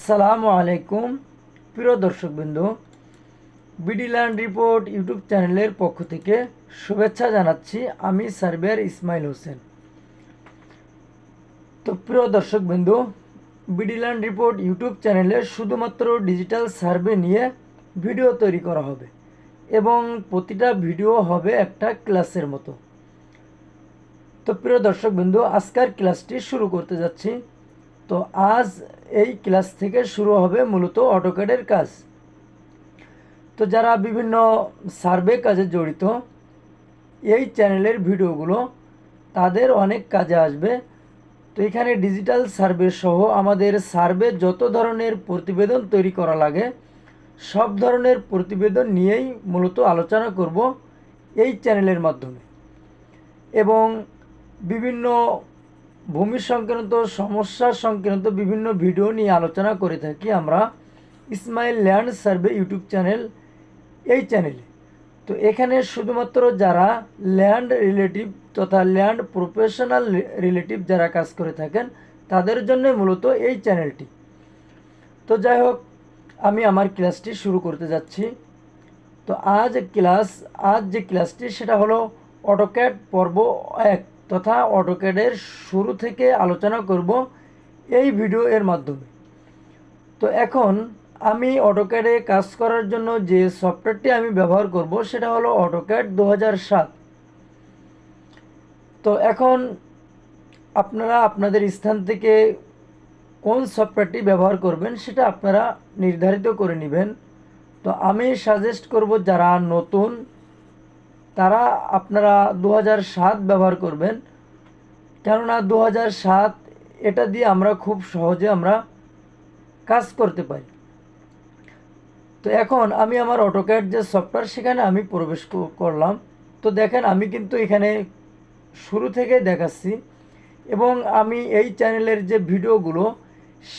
আসসালামু আলাইকুম প্রিয় দর্শকবৃন্দ, বিডি ল্যান্ড রিপোর্ট ইউটিউব চ্যানেলের পক্ষ থেকে শুভেচ্ছা জানাচ্ছি। আমি সার্ভেয়ার ইসমাইল হোসেন। তো প্রিয় দর্শকবৃন্দ, বিডি ল্যান্ড রিপোর্ট ইউটিউব চ্যানেলে শুধুমাত্র ডিজিটাল সার্ভে নিয়ে ভিডিও তৈরি করা হবে এবং প্রতিটা ভিডিও হবে একটা ক্লাসের মতো। তো প্রিয় দর্শকবৃন্দ, আজকের ক্লাসটি শুরু করতে যাচ্ছি। তো আজ এই ক্লাস থেকে শুরু হবে মূলত অটোক্যাডের কাজ। তো যারা বিভিন্ন সার্ভে কাজে জড়িত, এই চ্যানেলের ভিডিওগুলো তাদের অনেক কাজে আসবে। তো এখানে ডিজিটাল সার্ভে সহ আমাদের সার্ভে যত ধরনের প্রতিবেদন তৈরি করা লাগে সব ধরনের প্রতিবেদন নিয়েই মূলত আলোচনা করব এই চ্যানেলের মাধ্যমে। এবং বিভিন্ন ভূমি সংক্রান্ত সমস্যা সংক্রান্ত বিভিন্ন ভিডিও নিয়ে আলোচনা করে থাকি আমরা Ismail land survey YouTube channel, এই চ্যানেলে। তো এখানে শুধুমাত্র যারা ল্যান্ড রিলেটিভ তথা ল্যান্ড প্রফেশনাল রিলেটিভ যারা কাজ করে থাকেন তাদের জন্য মূলত এই চ্যানেলটি। তো যাই হোক, আমি আমার ক্লাসটি শুরু করতে যাচ্ছি। তো আজ যে ক্লাসটি সেটা হলো অটোক্যাড পর্ব 1 তথা অটোক্যাডের শুরু থেকে আলোচনা করব এই ভিডিও এর মাধ্যমে। তো এখন আমি অটোক্যাডে কাজ করার জন্য যে সফটওয়্যারটি আমি ব্যবহার করব সেটা হলো অটোক্যাড 2007। তো এখন আপনারা আপনাদের স্থান থেকে কোন সফটওয়্যারটি ব্যবহার করবেন সেটা আপনারা নির্ধারিত করে নেবেন। তো আমি সাজেস্ট করব যারা নতুন তারা আপনারা 2007 ব্যবহার করবেন, কেননা 2007 এটা দিয়ে আমরা খুব সহজে আমরা কাজ করতে পারি। তো এখন আমি আমার অটোক্যাড যে সফটওয়্যার সেখানে আমি প্রবেশ করলাম। তো দেখেন আমি কিন্তু এখানে শুরু থেকে দেখাচ্ছি এবং আমি এই চ্যানেলের যে ভিডিওগুলো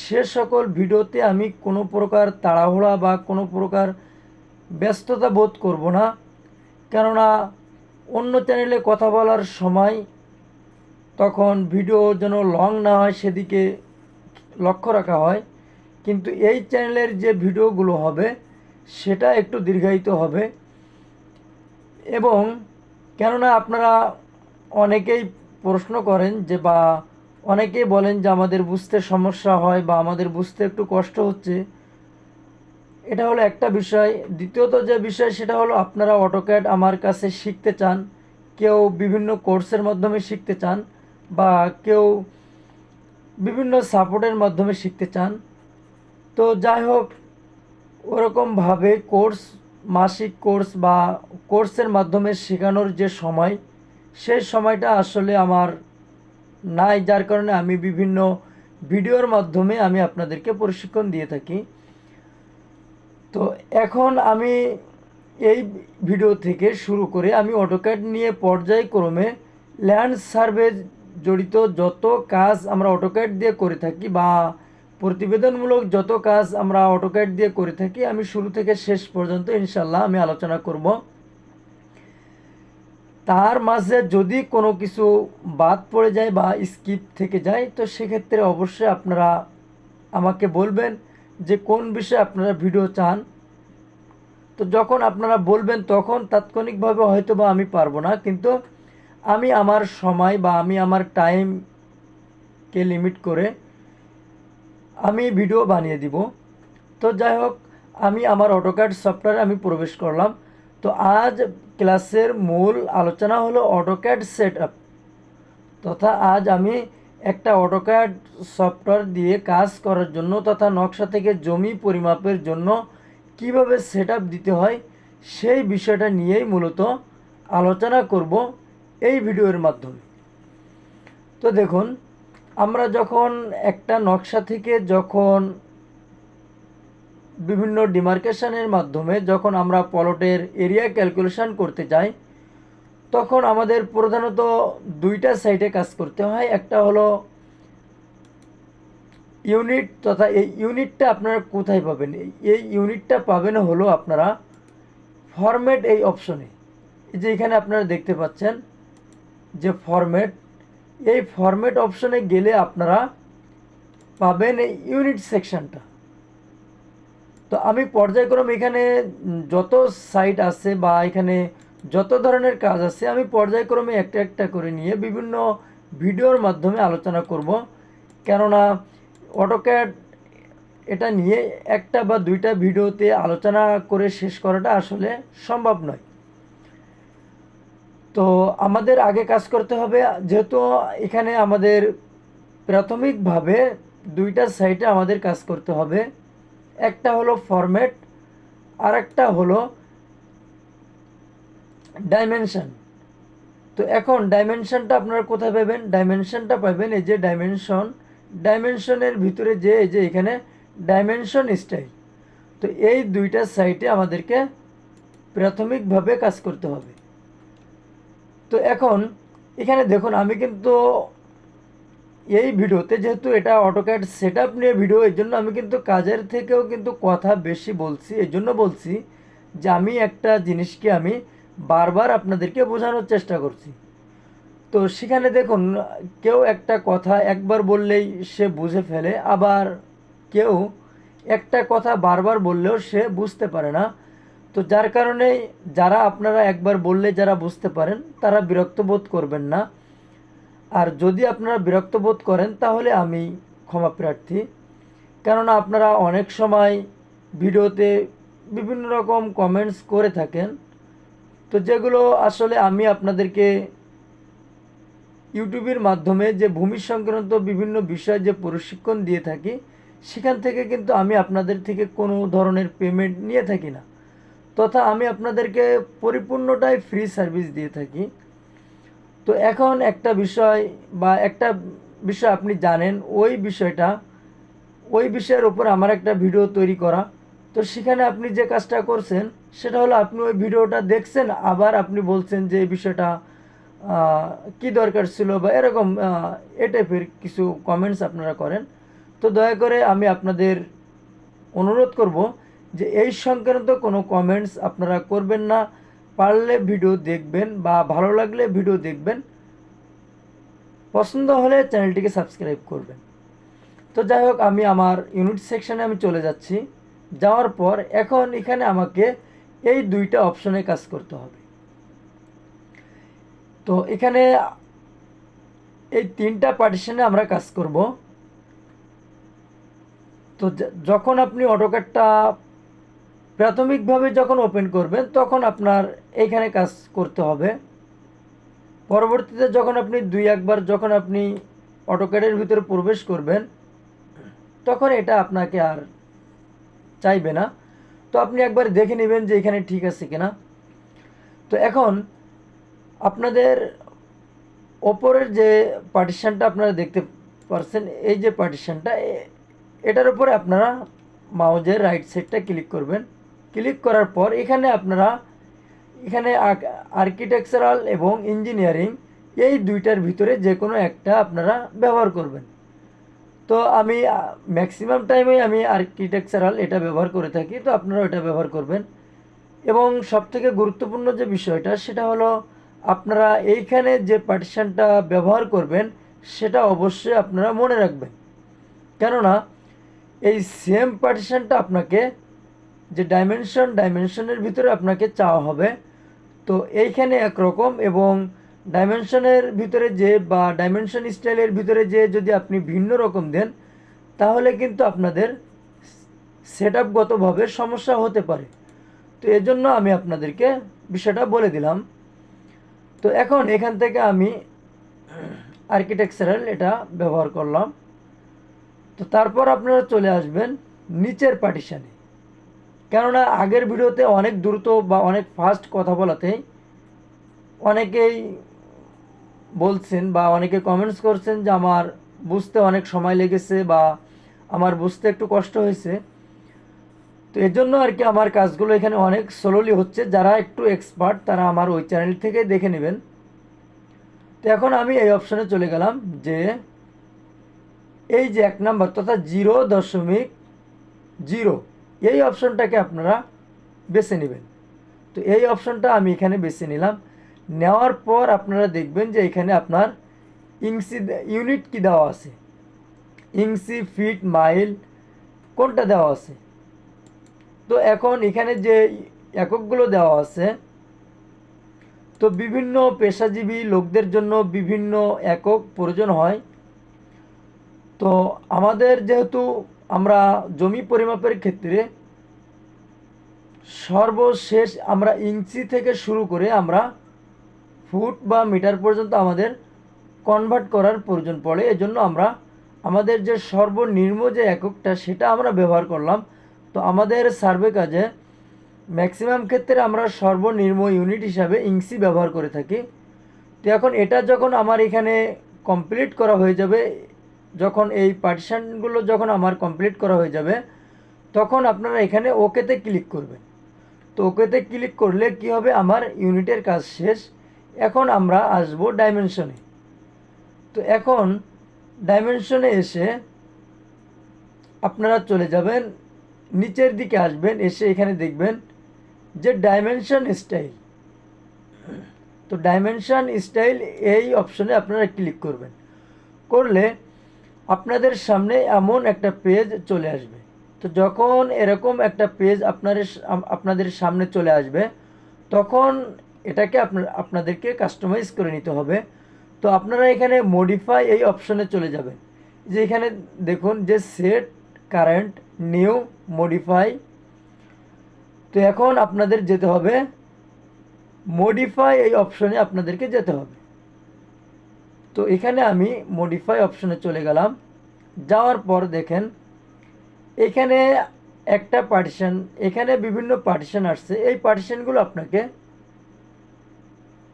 সে সকল ভিডিওতে আমি কোনো প্রকার তাড়াহুড়া বা কোনো প্রকার ব্যস্ততা বোধ করব না, কেননা অন্য চ্যানেলে কথা বলার সময় তখন ভিডিও যেন লং না হয় সেদিকে লক্ষ্য রাখা হয়, কিন্তু এই চ্যানেলের যে ভিডিওগুলো হবে সেটা একটু দীর্ঘায়িত হবে। এবং কেননা আপনারা অনেকেই প্রশ্ন করেন যে বা অনেকেই বলেন যে আমাদের বুঝতে সমস্যা হয় বা আমাদের বুঝতে একটু কষ্ট হচ্ছে, এটা হলো একটা বিষয়। দ্বিতীয়ত যে বিষয় সেটা হলো আপনারা অটোক্যাড আমার কাছে শিখতে চান, কেউ বিভিন্ন কোর্সের মাধ্যমে শিখতে চান বা কেউ বিভিন্ন সাপোর্টের মাধ্যমে শিখতে চান। তো যাই হোক, ওরকমভাবে মাসিক কোর্স বা কোর্সের মাধ্যমে শেখানোর যে সময় সেই সময়টা আসলে আমার নাই, যার কারণে আমি বিভিন্ন ভিডিওর মাধ্যমে আমি আপনাদেরকে প্রশিক্ষণ দিয়ে থাকি। তো এখন আমি এই ভিডিও থেকে শুরু করে আমি অটোক্যাড নিয়ে পর্যায়ক্রমে ল্যান্ড সার্ভে জড়িত যত কাজ আমরা অটোক্যাড দিয়ে করে থাকি বা প্রতিবেদনমূলক যত কাজ আমরা অটোক্যাড দিয়ে করে থাকি আমি শুরু থেকে শেষ পর্যন্ত ইনশাল্লাহ আমি আলোচনা করব। তার মাঝে যদি কোনো কিছু বাদ পড়ে যায় বা স্কিপ থেকে যায় তো সেক্ষেত্রে অবশ্যই আপনারা আমাকে বলবেন যে কোন বিষয়ে আপনারা ভিডিও চান। তো যখন আপনারা বলবেন তখন তাৎক্ষণিকভাবে হয়তো বা আমি পারবো না, কিন্তু আমি আমার সময় বা আমি আমার টাইমকে লিমিট করে আমি ভিডিও বানিয়ে দিব। তো যাই হোক, আমি আমার অটোক্যাড সফটওয়্যারে আমি প্রবেশ করলাম। তো আজ ক্লাসের মূল আলোচনা হলো অটোক্যাড সেটআপ, তথা আজ আমি একটা অটোক্যাড সফটওয়্যার দিয়ে কাজ করার জন্য তথা নকশা থেকে জমি পরিমাপের জন্য কিভাবে সেটআপ দিতে হয় সেই বিষয়টা নিয়েই মূলত আলোচনা করব এই ভিডিওর মাধ্যমে। তো দেখুন, আমরা যখন একটা নকশা থেকে যখন বিভিন্ন ডিমার্কেশনের মাধ্যমে যখন আমরা প্লটের এরিয়া ক্যালকুলেশন করতে যাই তখন আমাদের প্রধানত দুইটা সাইটে কাজ করতে হয়। একটা হলো ইউনিট, তথা এই ইউনিটটা আপনারা কোথায় পাবেন? এই ইউনিটটা পাবেন হলো আপনারা ফরম্যাট এই অপশনে, যে এখানে আপনারা দেখতে পাচ্ছেন যে ফরম্যাট, এই ফরম্যাট অপশনে গেলে আপনারা পাবেন এই ইউনিট সেকশনটা। তো আমি পর্যায়ক্রমে এখানে যত সাইট আছে বা এখানে যত ধরনের কাজ আছে আমি পর্যায়ক্রমে একটা একটা করে নিয়ে বিভিন্ন ভিডিওর মাধ্যমে আলোচনা করব। কেননা অটোক্যাড এটা নিয়ে একটা বা দুইটা ভিডিওতে আলোচনা করে শেষ করাটা আসলে সম্ভব নয়। তো আমাদের আগে কাজ করতে হবে, যেহেতু এখানে আমাদের প্রাথমিকভাবে দুইটা সাইটে আমাদের কাজ করতে হবে। একটা হলো ফরম্যাট, আর একটা হলো ডাইমেনশন। তো এখন ডাইমেনশনটা আপনারা কোথায় পাবেন? ডাইমেনশনটা পাবেন এই যে ডাইমেনশনের ভিতরে যে এই যে এখানে ডাইমেনশন স্টাইল। তো এই দুইটা সাইটে আমাদেরকে প্রাথমিকভাবে কাজ করতে হবে। তো এখন এখানে দেখুন আমি কিন্তু এই ভিডিওতে, যেহেতু এটা অটোক্যাড সেটআপ নিয়ে ভিডিও, এই জন্য আমি কিন্তু কাজের থেকেও কিন্তু কথা বেশি বলছি। এই জন্য বলছি যে আমি একটা জিনিসকে আমি বারবার আপনাদেরকে বোঝানোর চেষ্টা করছি। তো সেখানে দেখুন কেউ একটা কথা একবার বললেই সে বুঝে ফেলে, আবার কেউ একটা কথা বারবার বললেও সে বুঝতে পারে না। তো যার কারণে যারা আপনারা একবার বললে যারা বুঝতে পারেন তারা বিরক্ত বোধ করবেন না। আর যদি আপনারা বিরক্ত বোধ করেন তাহলে আমি ক্ষমা প্রার্থী। কেননা আপনারা অনেক সময় ভিডিওতে বিভিন্ন রকম কমেন্টস করে থাকেন, তো যেগুলো আসলে আমি আপনাদেরকে ইউটিউবের মাধ্যমে যে ভূমি সংক্রান্ত বিভিন্ন বিষয় যে প্রশিক্ষণ দিয়ে থাকি, সেখান থেকে কিন্তু আমি আপনাদের থেকে কোনো ধরনের পেমেন্ট নিয়ে থাকি না, তথা আমি আপনাদেরকে পরিপূর্ণটাই ফ্রি সার্ভিস দিয়ে থাকি। তো এখন একটা বিষয় বা একটা বিষয় আপনি জানেন, ওই বিষয়ের উপর আমার একটা ভিডিও তৈরি করা। তো সেখানে আপনি যে কাজটা করছেন সেটা হলো আপনি ওই ভিডিওটা দেখছেন, আবার আপনি বলছেন যে এই বিষয়টা কি দরকার ছিল বা এরকম এ টাইপের কিছু কমেন্টস আপনারা করেন। তো দয়া করে আমি আপনাদের অনুরোধ করব যে এই সংক্রান্ত কোনো কমেন্টস আপনারা করবেন না। পারলে ভিডিও দেখবেন বা ভালো লাগলে ভিডিও দেখবেন, পছন্দ হলে চ্যানেলটিকে সাবস্ক্রাইব করবেন। তো যাই হোক, আমি আমার ইউনিট সেকশানে আমি চলে যাচ্ছি। যাওয়ার পর এখন এখানে আমাকে এই দুইটা অপশনে কাজ করতে হবে। তো এখানে এই তিনটা পার্টিশনে আমরা কাজ করব। তো যখন আপনি অটোক্যাডটা প্রাথমিকভাবে যখন ওপেন করবেন তখন আপনার এইখানে কাজ করতে হবে। পরবর্তীতে যখন আপনি দুই একবার যখন আপনি অটোক্যাডের ভিতরে প্রবেশ করবেন তখন এটা আপনাকে আর চাইবে না। তো আপনি একবার দেখে নেবেন যে এখানে ঠিক আছে কিনা। তো এখন আপনাদের ওপরের যে পার্টিশনটা আপনারা দেখতে পাচ্ছেন, এই যে পার্টিশনটা, এটার উপরে আপনারা মাউজের রাইট সাইডটা ক্লিক করবেন। ক্লিক করার পর এখানে আর্কিটেকচারাল এবং ইঞ্জিনিয়ারিং এই দুইটার ভিতরে যে কোনো একটা আপনারা ব্যবহার করবেন। তো আমি ম্যাক্সিমাম টাইমে আমি আর্কিটেকচারাল এটা ব্যবহার করে থাকি, তো আপনারা এটা ব্যবহার করবেন। এবং সবথেকে গুরুত্বপূর্ণ যে বিষয়টা সেটা হলো আপনারা এইখানে যে পার্টিশনটা ব্যবহার করবেন সেটা অবশ্যই আপনারা মনে রাখবেন। কেননা এই সেম পার্টিশনটা আপনাকে যে ডাইমেনশনের ভিতরে আপনাকে চাওয়া হবে। তো এইখানে একরকম, এবং ডাইমেনশনের ভিতরে যে বা ডাইমেনশন স্টাইলের ভিতরে যে যদি আপনি ভিন্ন রকম দেন তাহলে কিন্তু আপনাদের সেটআপগতভাবে সমস্যা হতে পারে। তো এজন্য আমি আপনাদেরকে বিষয়টা বলে দিলাম। তো এখন এখান থেকে আমি আর্কিটেকচারাল এটা ব্যবহার করলাম। তো তারপর আপনারা চলে আসবেন নিচের পার্টিশনে। কেননা আগের ভিডিওতে অনেক দ্রুত বা অনেক ফাস্ট কথা বলাতেই অনেকেই বলছেন বা অনেকে কমেন্টস করছেন যে আমার বুঝতে অনেক সময় লেগেছে বা আমার বুঝতে একটু কষ্ট হয়েছে। তো এর জন্য আর কি আমার কাজগুলো এখানে অনেক স্লোলি হচ্ছে। যারা একটু এক্সপার্ট তারা আমার ওই চ্যানেল থেকে দেখে নেবেন। তো এখন আমি এই অপশানে চলে গেলাম যে এই যে 1 নাম্বার তথা 0.0 এই অপশনটাকে আপনারা বেছে নেবেন। তো এই অপশনটা আমি এখানে বেছে নিলাম। নেওয়ার পর আপনারা দেখবেন যে এখানে আপনার ইঞ্চি ইউনিট কি দেওয়া আছে, ইঞ্চি, ফিট, মাইল কোনটা দেওয়া আছে। তো এখন এখানে যে এককগুলো দেওয়া আছে, তো বিভিন্ন পেশাজীবী লোকদের জন্য বিভিন্ন একক প্রয়োজন হয়। তো আমাদের যেহেতু আমরা জমি পরিমাপের ক্ষেত্রে সর্বশেষ আমরা ইঞ্চি থেকে শুরু করে আমরা ফুট বা মিটার পর্যন্ত আমাদের কনভার্ট করার প্রয়োজন পড়ে। এজন্য আমরা আমাদের যে সর্বনিম্ন যে এককটা সেটা আমরা ব্যবহার করলাম। তো আমাদের সার্ভে কাজে ম্যাক্সিমাম ক্ষেত্রে আমরা সর্বনিম্ন ইউনিট হিসাবে ইঞ্চি ব্যবহার করে থাকি। তো এখন এটা যখন আমার এখানে কমপ্লিট করা হয়ে যাবে, যখন এই পার্টিশানগুলো যখন আমার কমপ্লিট করা হয়ে যাবে, তখন আপনারা এখানে ওকেতে ক্লিক করবেন। তো ওকেতে ক্লিক করলে কি হবে, আমার ইউনিটের কাজ শেষ। এখন আমরা আসব ডাইমেনশনে। তো এখন ডাইমেনশনে এসে আপনারা চলে যাবেন, নিচের দিকে আসবেন, এসে এখানে দেখবেন যে ডাইমেনশন স্টাইল। তো ডাইমেনশন স্টাইল এই অপশনে আপনারা ক্লিক করবেন। করলে আপনাদের সামনে এমন একটা পেজ চলে আসবে। তো যখন এরকম একটা পেজ আপনাদের সামনে চলে আসবে, তখন এটাকে আপনাদেরকে কাস্টমাইজ করে নিতে হবে। তো আপনারা এখানে মডিফাই এই অপশনে চলে যাবেন। যে এখানে দেখুন যে সেট কারেন্ট নিউ মডিফাই। তো এখন আপনাদের যেতে হবে মডিফাই এই অপশনে আপনাদেরকে যেতে হবে। তো এখানে আমি মডিফাই অপশনে চলে গেলাম। যাওয়ার পর দেখেন এখানে একটা পার্টিশন, এখানে বিভিন্ন পার্টিশন আসছে। এই পার্টিশনগুলো আপনাকে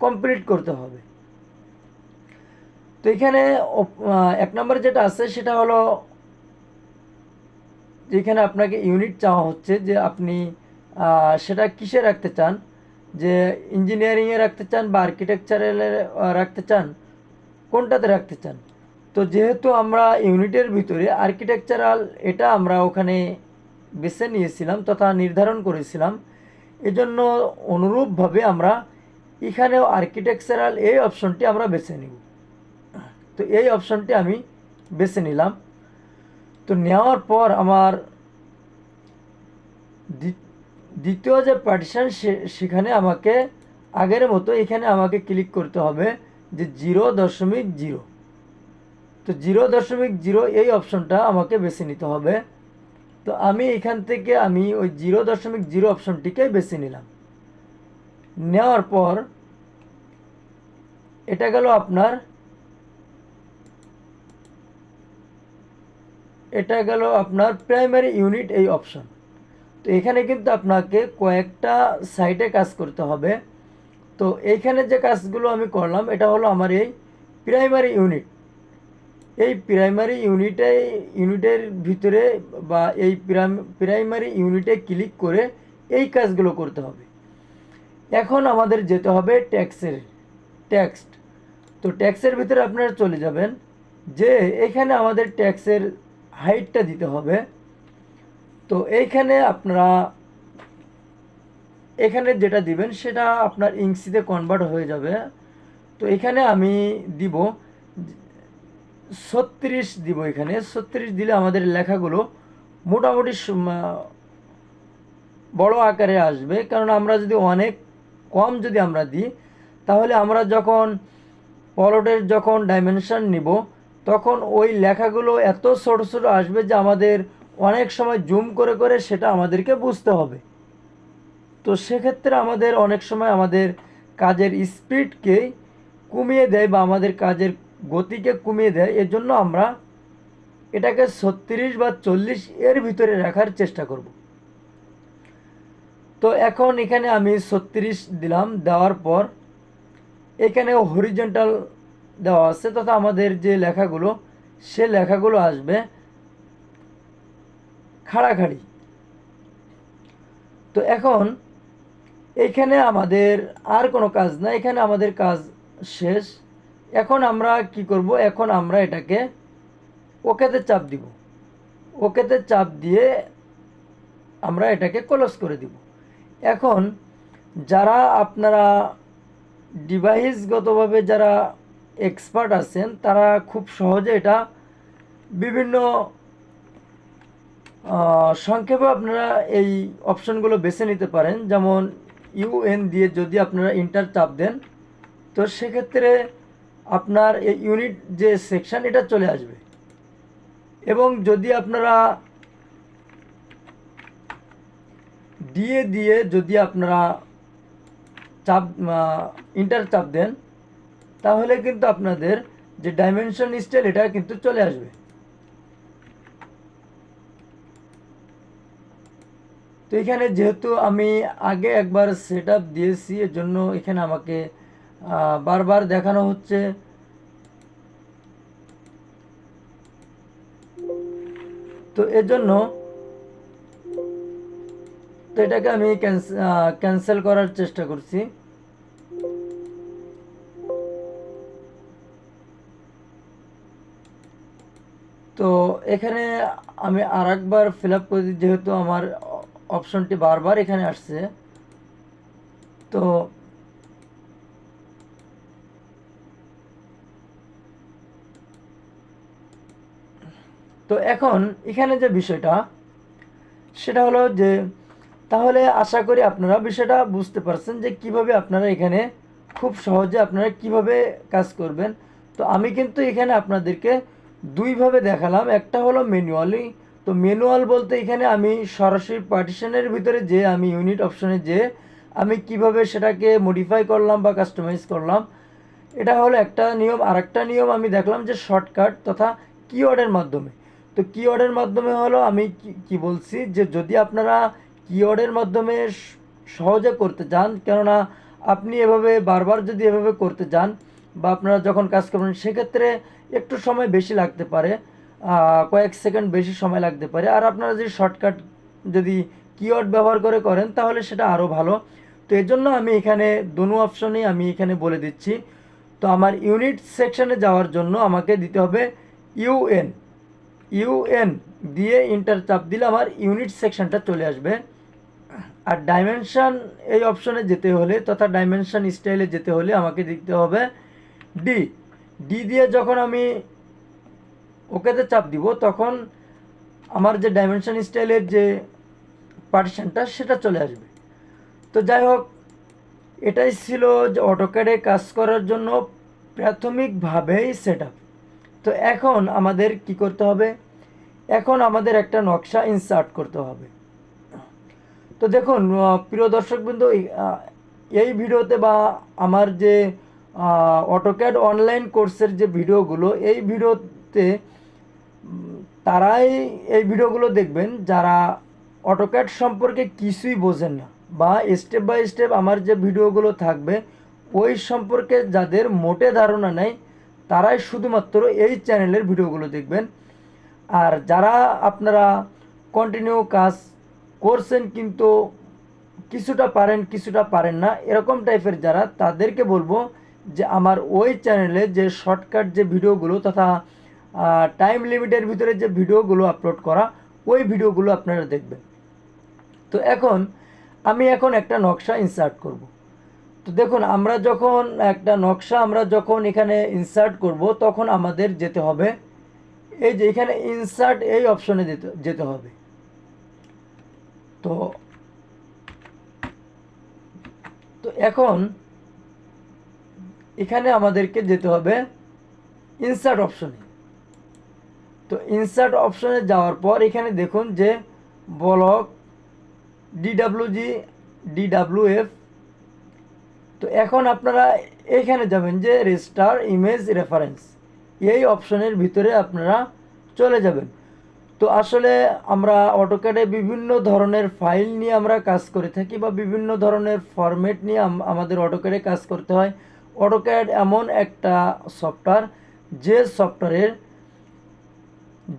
কমপ্লিট করতে হবে। তো এখানে এক নম্বর যেটা আছে সেটা হলো যেখানে আপনাকে ইউনিট চাওয়া হচ্ছে যে আপনি সেটা কিসে রাখতে চান, যে ইঞ্জিনিয়ারিংয়ে রাখতে চান বা আর্কিটেকচারালে রাখতে চান, কোনটাতে রাখতে চান। তো যেহেতু আমরা ইউনিটের ভিতরে আর্কিটেকচারাল এটা আমরা ওখানে বেছে নিয়েছিলাম তথা নির্ধারণ করেছিলাম, এজন্য অনুরূপভাবে আমরা এখানেও আর্কিটেকচারাল এই অপশনটি আমরা বেছে নিব। তো এই অপশনটি আমি বেছে নিলাম। তো নেওয়ার পর আমার দ্বিতীয় যে পার্টিশন সেখানে আমাকে আগের মতো এখানে আমাকে ক্লিক করতে হবে যে 0.0। তো 0.0 এই অপশনটা আমাকে বেছে নিতে হবে। তো আমি এখান থেকে আমি ওই 0.0 অপশনটিকে বেছে নিলাম। নেওয়ার পর এটা গেল আপনার, এটা গেল আপনার প্রাইমারি ইউনিট এই অপশন। তো এখানে কিন্তু আপনাকে কয়েকটা সাইটে কাজ করতে হবে। তো এইখানে যে কাজগুলো আমি করলাম এটা হলো আমার এই প্রাইমারি ইউনিট। এই প্রাইমারি ইউনিটের ভিতরে বা এই প্রাইমারি ইউনিটে ক্লিক করে এই কাজগুলো করতে হবে। এখন আমাদের যেতে হবে টেক্সট। তো ট্যাক্সের ভিতরে আপনারা চলে যাবেন, যে এখানে আমাদের ট্যাক্সের হাইটটা দিতে হবে। তো এইখানে আপনারা এখানে যেটা দিবেন সেটা আপনার ইঞ্চিতে কনভার্ট হয়ে যাবে। তো এখানে আমি দিব 36 দিব। এখানে 36 দিলে আমাদের লেখাগুলো মোটামুটি বড় আকারে আসবে। কারণ আমরা যদি অনেক কম যদি আমরা দিই, তাহলে আমরা যখন প্লটের যখন ডাইমেনশন নিব তখন ওই লেখাগুলো এত ছোট ছোট আসবে যে আমাদের অনেক সময় জুম করে করে সেটা আমাদেরকে বুঝতে হবে। তো সেক্ষেত্রে আমাদের অনেক সময় আমাদের কাজের স্পিডকে কমিয়ে দেয় বা আমাদের কাজের গতিকে কমিয়ে দেয়। এর জন্য আমরা এটাকে 36 বা 40 এর ভিতরে রাখার চেষ্টা করব। তো এখন এখানে আমি 36 দিলাম। দেওয়ার পর এখানে হরিজন্টাল দেওয়া আছে, তথা আমাদের যে লেখাগুলো সে লেখাগুলো আসবে খাড়াখাড়ি। তো এখন এখানে আমাদের আর কোনো কাজ না, এখানে আমাদের কাজ শেষ। এখন আমরা কি করব, এখন আমরা এটাকে ওকেতে চাপ দিব। ওকেতে চাপ দিয়ে আমরা এটাকে ক্লোজ করে দিব। এখন যারা আপনারা ডিভাইসগতভাবে যারা এক্সপার্ট আছেন তারা খুব সহজে এটা বিভিন্ন সংক্ষেপে আপনারা এই অপশনগুলো বেছে নিতে পারেন। যেমন ইউএন দিয়ে যদি আপনারা ইন্টার চাপ দেন, তো সেক্ষেত্রে আপনার এই ইউনিট যে সেকশন এটা চলে আসবে। এবং যদি আপনারা দিয়ে যদি আপনারা চাপ ইন্টার চাপ দেন, তাহলে কিন্তু আপনাদের যে ডাইমেনশন স্টাইল এটা কিন্তু চলে আসবে। তো এখানে যেহেতু আমি আগে একবার সেট আপ দিয়েছি, এর জন্য এখানে আমাকে বারবার দেখানো হচ্ছে। তো এর জন্য তো এটাকে আমি ক্যান্সেল করার চেষ্টা করছি। তো এখানে আমি আর একবার ফিল আপ করে দিই, যেহেতু আমার অপশনটি বারবার এখানে আসছে। তো তো এখন এখানে যে বিষয়টা সেটা হলো যে, তাহলে আশা করি আপনারা বিষয়টা বুঝতে পারছেন যে কিভাবে আপনারা এখানে খুব সহজে আপনারা কিভাবে কাজ করবেন। তো আমি কিন্তু এখানে আপনাদেরকে দুইভাবে দেখালাম। একটা হলো ম্যানুয়ালি। তো ম্যানুয়াল বলতে এখানে আমি সরাসরি পার্টিশনের ভিতরে যে আমি ইউনিট অপশনে যে আমি কিভাবে সেটাকে মডিফাই করলাম বা কাস্টমাইজ করলাম, এটা হলো একটা নিয়ম। আর একটা নিয়ম আমি দেখলাম যে শর্টকাট তথা কিওয়ার্ডের মাধ্যমে। তো কিওয়ার্ডের মাধ্যমে হলো আমি কি বলছি যে যদি আপনারা কিওয়ার্ডের মাধ্যমে সহজে করতে চান, কেননা আপনি এভাবে বারবার যদি এভাবে করতে চান বা আপনারা যখন কাজ করবেন সেক্ষেত্রে একটু সময় বেশি লাগতে পারে, কয়েক সেকেন্ড বেশি সময় লাগতে পারে। আর আপনারা যদি শর্টকাট যদি কিওয়ার্ড ব্যবহার করে করেন তাহলে সেটা আরও ভালো। তো এর জন্য আমি এখানে দোনো অপশনেই আমি এখানে বলে দিচ্ছি। তো আমার ইউনিট সেকশনে যাওয়ার জন্য আমাকে দিতে হবে ইউএন। ইউএন দিয়ে ইন্টার চাপ দিলে আমার ইউনিট সেকশনটা চলে আসবে। আর ডাইমেনশন এই অপশনে যেতে হলে তথা ডাইমেনশন স্টাইলে যেতে হলে আমাকে দিতে হবে ডি। ডি দিয়ে যখন আমি ওকেতে চাপ দিব তখন আমার যে ডাইমেনশন স্টাইলের যে পার্টিশনটা সেটা চলে আসবে। তো যাই হোক, এটাই ছিল যে অটোক্যাডে কাজ করার জন্য প্রাথমিকভাবেই সেট আপ। তো এখন আমাদের কি করতে হবে, এখন আমাদের একটা নকশা ইনসার্ট করতে হবে। তো দেখুন প্রিয় দর্শকবৃন্দ, এই ভিডিওতে বা আমার যে অটোক্যাড অনলাইন কোর্সের যে ভিডিওগুলো, এই ভিডিওতে তারাই এই ভিডিওগুলো দেখবেন যারা অটোক্যাড সম্পর্কে কিছুই বোঝেন না, বা স্টেপ বাই স্টেপ আমার যে ভিডিওগুলো থাকবে ওই সম্পর্কে যাদের মোটে ধারণা নেই, তারাই শুধুমাত্র এই চ্যানেলের ভিডিওগুলো দেখবেন। আর যারা আপনারা কন্টিনিউ কাজ করছেন কিন্তু কিছুটা পারেন কিছুটা পারেন না এরকম টাইপের যারা, তাদেরকে বলবো যে আমার ওই চ্যানেলে যে শর্টকাট যে ভিডিওগুলো তথা টাইম লিমিটের ভিতরে যে ভিডিওগুলো আপলোড করা, ওই ভিডিওগুলো আপনারা দেখবেন। তো আমি এখন একটা নকশা ইনসার্ট করব। তো দেখুন আমরা যখন একটা নকশা আমরা যখন এখানে ইনসার্ট করব তখন আমাদের যেতে হবে এই যে এখানে ইনসার্ট এই অপশনে যেতে হবে। তো তো এখন এখানে আমাদেরকে যেতে হবে ইনসার্ট অপশনে। তো ইনসার্ট অপশনে যাওয়ার পর এখানে দেখুন যে ব্লক ডিডাব্লিউজি ডিডাব্লিউএফ। তো এখন আপনারা এখানে যাবেন যে রেস্টার ইমেজ রেফারেন্স, এই অপশনের ভিতরে আপনারা চলে যাবেন। তো আসলে আমরা অটোক্যাডে বিভিন্ন ধরনের ফাইল নিয়ে আমরা কাজ করে থাকি বা বিভিন্ন ধরনের ফরম্যাট নিয়ে আমাদের অটোক্যাডে কাজ করতে হয়। অটোক্যাড এমন একটা সফটওয়্যার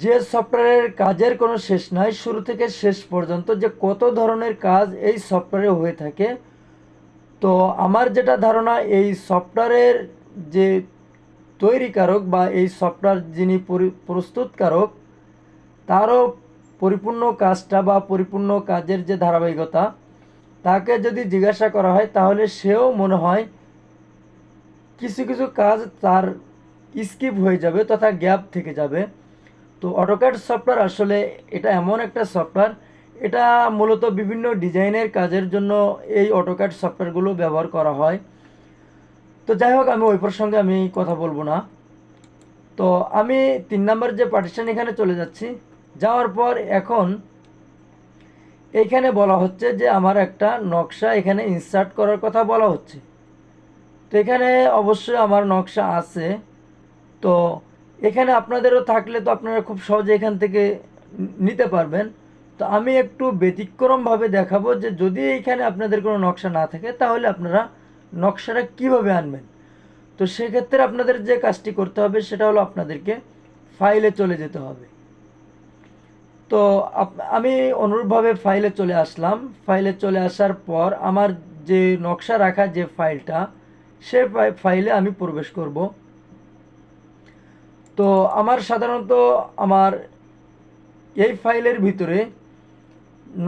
যে সফটওয়্যারের কাজের কোনো শেষ নাই, শুরু থেকে শেষ পর্যন্ত যে কত ধরনের কাজ এই সফটওয়্যারে হয়ে থাকে। তো আমার যেটা ধারণা, এই সফটওয়্যারের যে তৈরিকারক বা এই সফটওয়্যার যিনি প্রস্তুতকারক, তারও পরিপূর্ণ কাজটা বা পরিপূর্ণ কাজের যে ধারাবাহিকতা, তাকে যদি জিজ্ঞাসা করা হয় তাহলে সেও মনে হয় কিছু কিছু কাজ তার স্কিপ হয়ে যাবে তথা গ্যাপ থেকে যাবে। তো অটোক্যাড সফটওয়্যার আসলে এটা এমন একটা সফটওয়্যার, এটা মূলত বিভিন্ন ডিজাইনের কাজের জন্য এই অটোক্যাড সফটওয়্যারগুলো ব্যবহার করা হয়। তো যাই হোক, আমি ওই প্রসঙ্গে আমি কথা বলবো না। তো আমি 3 নম্বর যে পার্টিশন এখানে চলে যাচ্ছি। যাওয়ার পর এখন এইখানে বলা হচ্ছে যে আমার একটা নকশা এখানে ইনসার্ট করার কথা বলা হচ্ছে। তো এখানে অবশ্যই আমার নকশা আছে। তো এখানে আপনাদেরও থাকলে তো আপনারা খুব সহজে এখান থেকে নিতে পারবেন। তো আমি একটু ব্যতিক্রমভাবে দেখাবো যে যদি এইখানে আপনাদের কোনো নকশা না থাকে তাহলে আপনারা নকশাটা কিভাবে আনবেন। তো সেক্ষেত্রে আপনাদের যে কাজটি করতে হবে সেটা হলো আপনাদেরকে ফাইলে চলে যেতে হবে। তো আমি অনুরূপভাবে ফাইলে চলে আসলাম। ফাইলে চলে আসার পর আমার যে নকশা রাখা যে ফাইলটা, সে ফাইলে আমি প্রবেশ করব। তো আমার সাধারণত আমার এই ফাইলের ভিতরে